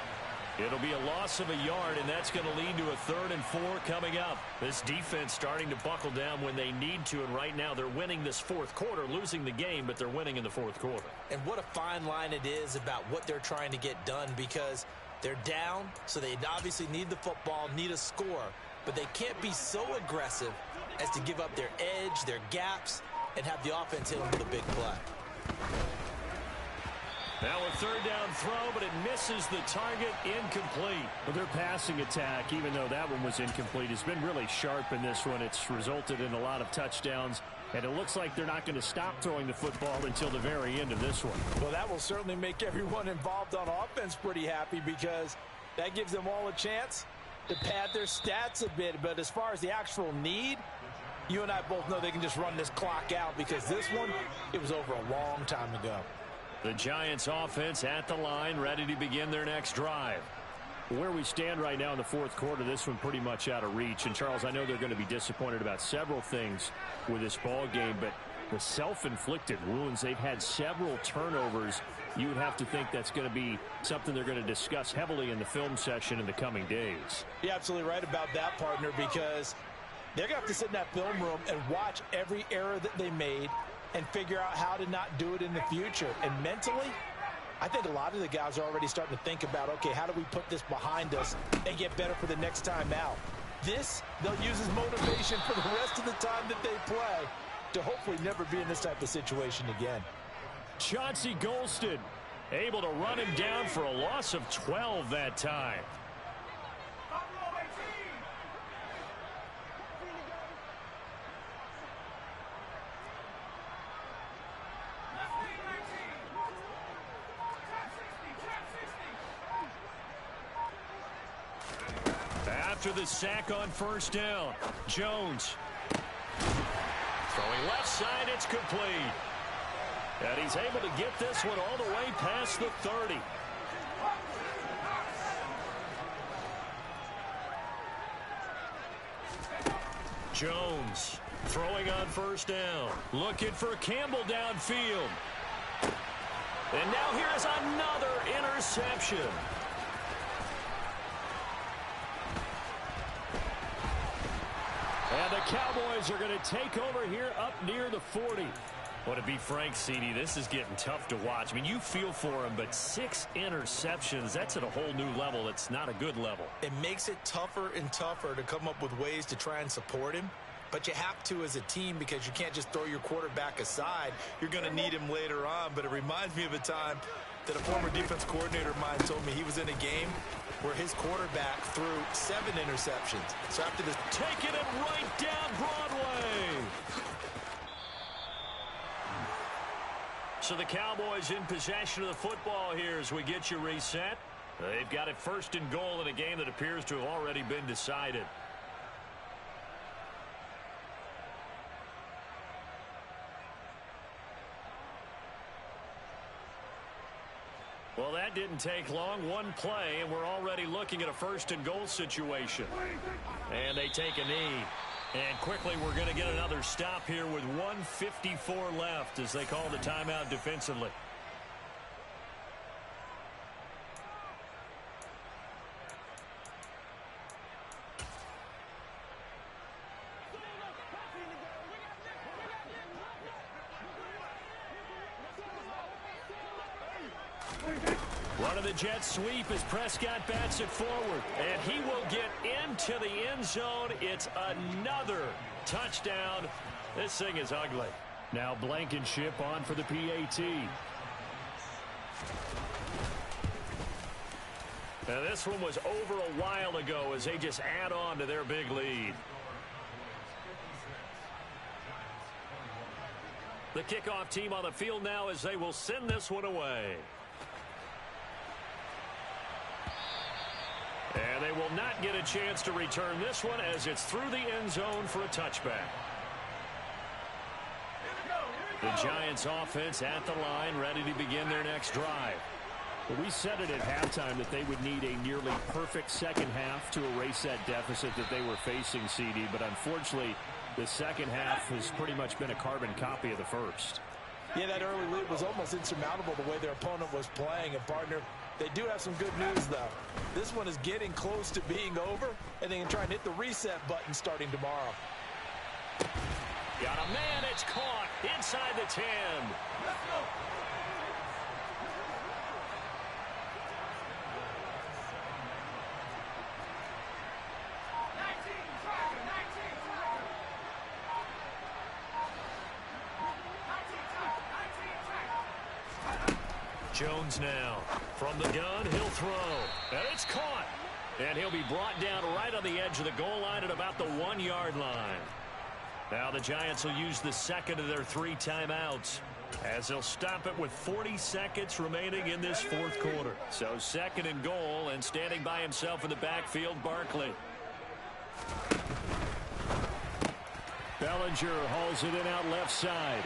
It'll be a loss of a yard, and that's going to lead to a 3rd and 4 coming up. This defense starting to buckle down when they need to, and right now they're winning this 4th quarter, losing the game, but they're winning in the 4th quarter. And what a fine line it is about what they're trying to get done, because they're down, so they obviously need the football, need a score, but they can't be so aggressive as to give up their edge, their gaps, and have the offense hit them with a big play. Now a 3rd down throw, but it misses the target, incomplete. Well, their passing attack, even though that one was incomplete, has been really sharp in this one. It's resulted in a lot of touchdowns, and it looks like they're not going to stop throwing the football until the very end of this one. Well, that will certainly make everyone involved on offense pretty happy, because that gives them all a chance to pad their stats a bit. But as far as the actual need, you and I both know they can just run this clock out, because this one, it was over a long time ago. The Giants offense at the line, ready to begin their next drive. Where we stand right now in the 4th quarter, this one pretty much out of reach. And, Charles, I know they're going to be disappointed about several things with this ball game, but the self-inflicted wounds, they've had several turnovers. You would have to think that's going to be something they're going to discuss heavily in the film session in the coming days. You're absolutely right about that, partner, because they're going to have to sit in that film room and watch every error that they made and figure out how to not do it in the future. And mentally, I think a lot of the guys are already starting to think about, okay, how do we put this behind us and get better for the next time out? This, they'll use as motivation for the rest of the time that they play to hopefully never be in this type of situation again. Chauncey Golston able to run him down for a loss of 12 that time. After the sack on 1st down, Jones throwing left side, it's complete. And he's able to get this one all the way past the 30. Jones throwing on 1st down, looking for Campbell downfield. And now here's another interception. And the Cowboys are going to take over here up near the 40. Well, to be frank, CD, this is getting tough to watch. I mean, you feel for him, but 6 interceptions, that's at a whole new level. It's not a good level. It makes it tougher and tougher to come up with ways to try and support him. But you have to as a team, because you can't just throw your quarterback aside. You're going to need him later on. But it reminds me of a time that a former defense coordinator of mine told me he was in a game where his quarterback threw 7 interceptions. So after this, taking it right down Broadway. So the Cowboys in possession of the football here as we get you reset. They've got it 1st and goal in a game that appears to have already been decided. Well, that didn't take long. One play, and we're already looking at a 1st and goal situation. And they take a knee. And quickly, we're going to get another stop here with 1:54 left as they call the timeout defensively. One of the Jets sweep as Prescott bats it forward. And he will get into the end zone. It's another touchdown. This thing is ugly. Now Blankenship on for the PAT. Now this one was over a while ago as they just add on to their big lead. The kickoff team on the field now as they will send this one away. And they will not get a chance to return this one as it's through the end zone for a touchback. The Giants offense at the line, ready to begin their next drive. Well, we said it at halftime that they would need a nearly perfect second half to erase that deficit that they were facing, CD. But unfortunately, the second half has pretty much been a carbon copy of the first. Yeah, that early lead was almost insurmountable the way their opponent was playing. And, partner, they do have some good news, though. This one is getting close to being over, and they can try and hit the reset button starting tomorrow. Got a man, it's caught inside the 10. Let's go. Jones now from the gun, he'll throw, and it's caught, and he'll be brought down right on the edge of the goal line at about the 1-yard line. Now the Giants will use the second of their 3 timeouts as they'll stop it with 40 seconds remaining in this fourth quarter. So second and goal, and standing by himself in the backfield, Barkley. Bellinger hauls it in out left side.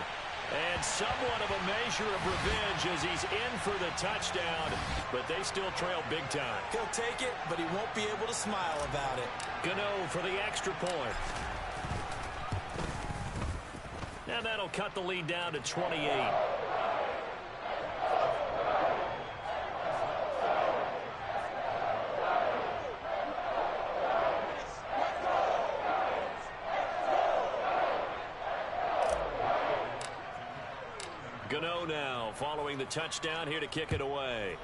And somewhat of a measure of revenge as he's in for the touchdown, but they still trail big time. He'll take it, but he won't be able to smile about it. Gano for the extra point. Now that'll cut the lead down to 28. Gano now following the touchdown here to kick it away.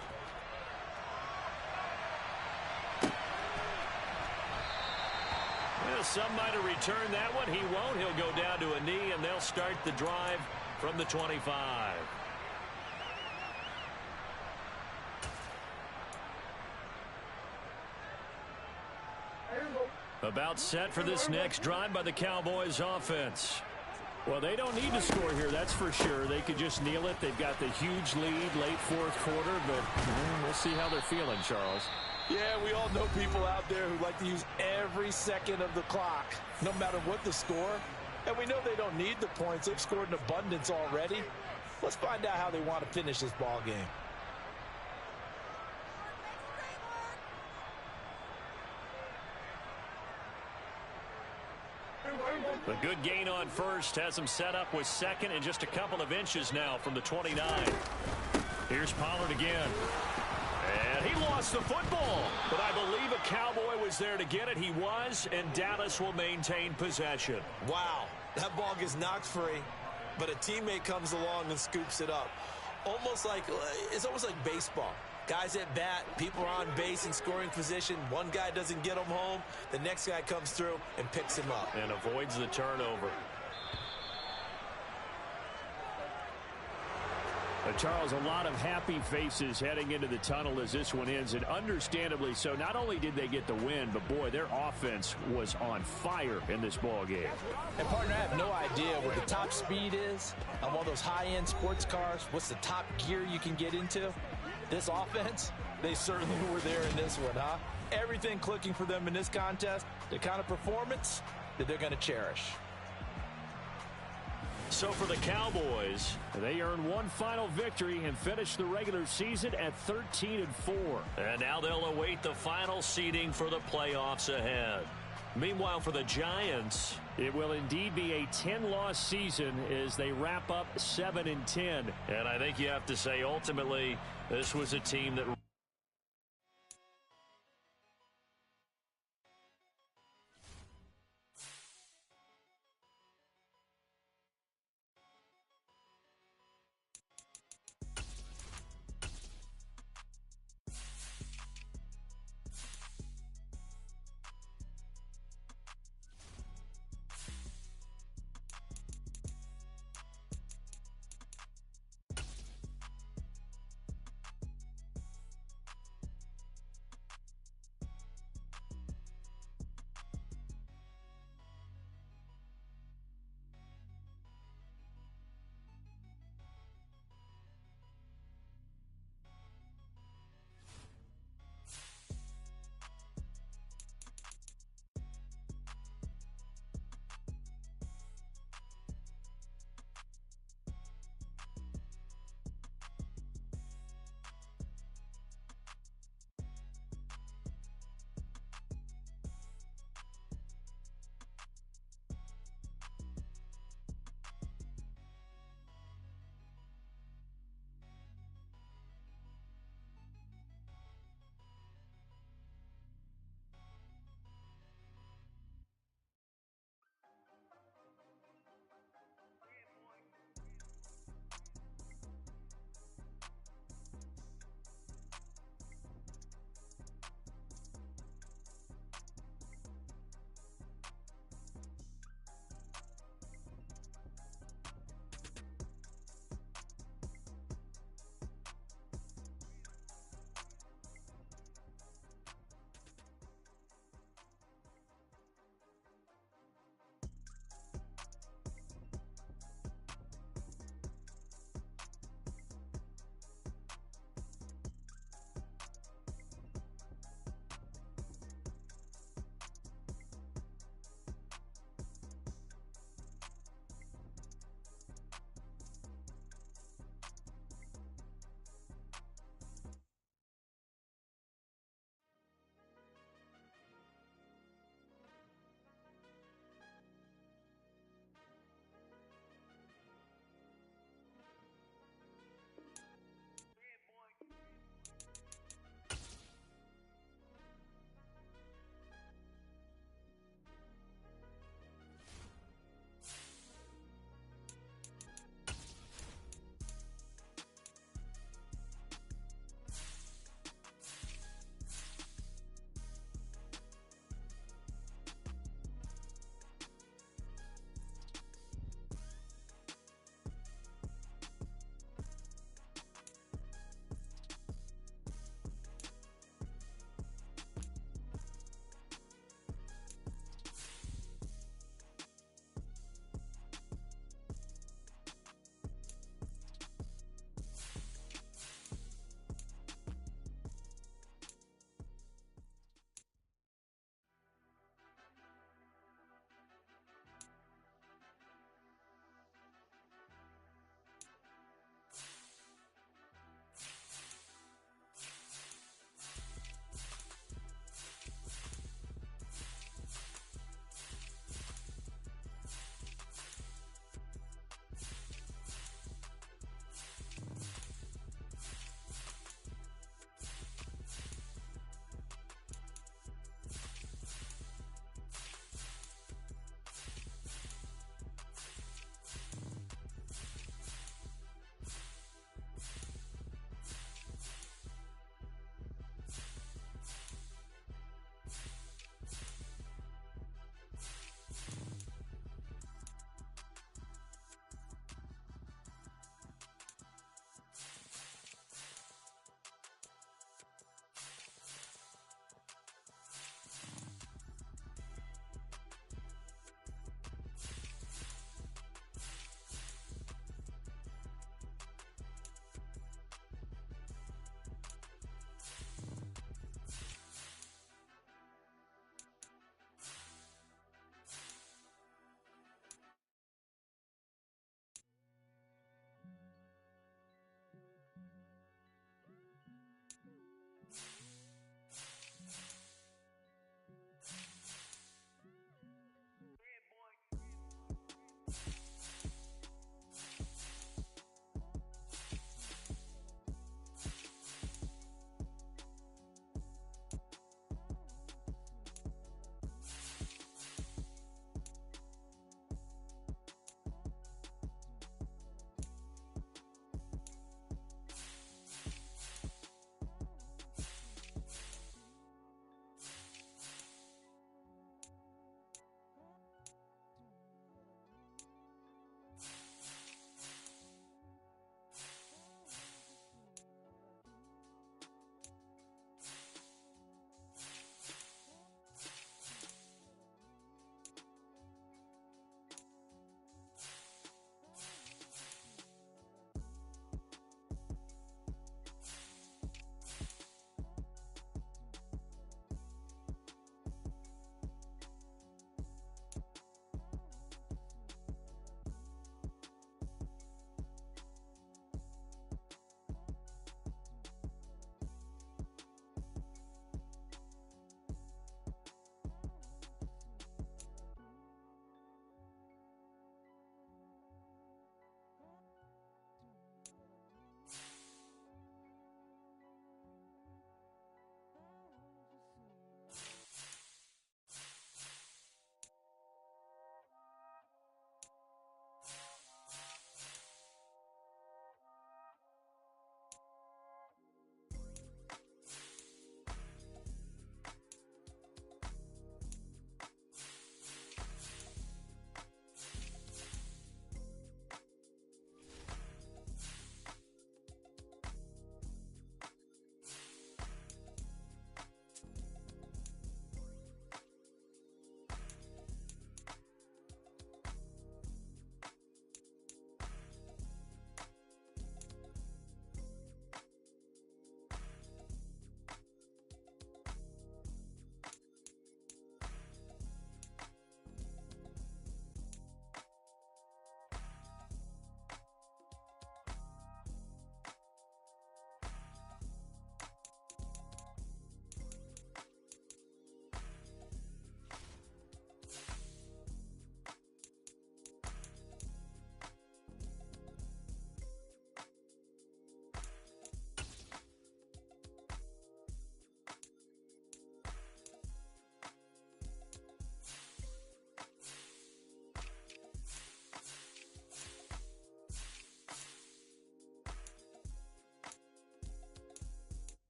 Well, some might have returned that one. He won't. He'll go down to a knee, and they'll start the drive from the 25. About set for this next drive by the Cowboys offense. Well, they don't need to score here, that's for sure. They could just kneel it. They've got the huge lead late fourth quarter, but we'll see how they're feeling, Charles. Yeah, we all know people out there who like to use every second of the clock, no matter what the score. And we know they don't need the points. They've scored in abundance already. Let's find out how they want to finish this ball game. A good gain on first has him set up with second and just a couple of inches now from the 29. Here's Pollard again. And he lost the football. But I believe a Cowboy was there to get it. He was, and Dallas will maintain possession. Wow, that ball gets knocked free, but a teammate comes along and scoops it up. It's almost like baseball. Guys at bat, people are on base in scoring position. One guy doesn't get them home. The next guy comes through and picks him up. And avoids the turnover. Charles, a lot of happy faces heading into the tunnel as this one ends, and understandably so. Not only did they get the win, but boy, their offense was on fire in this ball game. And partner, I have no idea what the top speed is on one of those high-end sports cars. What's the top gear you can get into? This offense, they certainly were there in this one, huh? Everything clicking for them in this contest, the kind of performance that they're going to cherish. So for the Cowboys, they earn one final victory and finish the regular season at 13-4. And now they'll await the final seeding for the playoffs ahead. Meanwhile, for the Giants, it will indeed be a 10-loss season as they wrap up 7-10. And I think you have to say, ultimately, this was a team that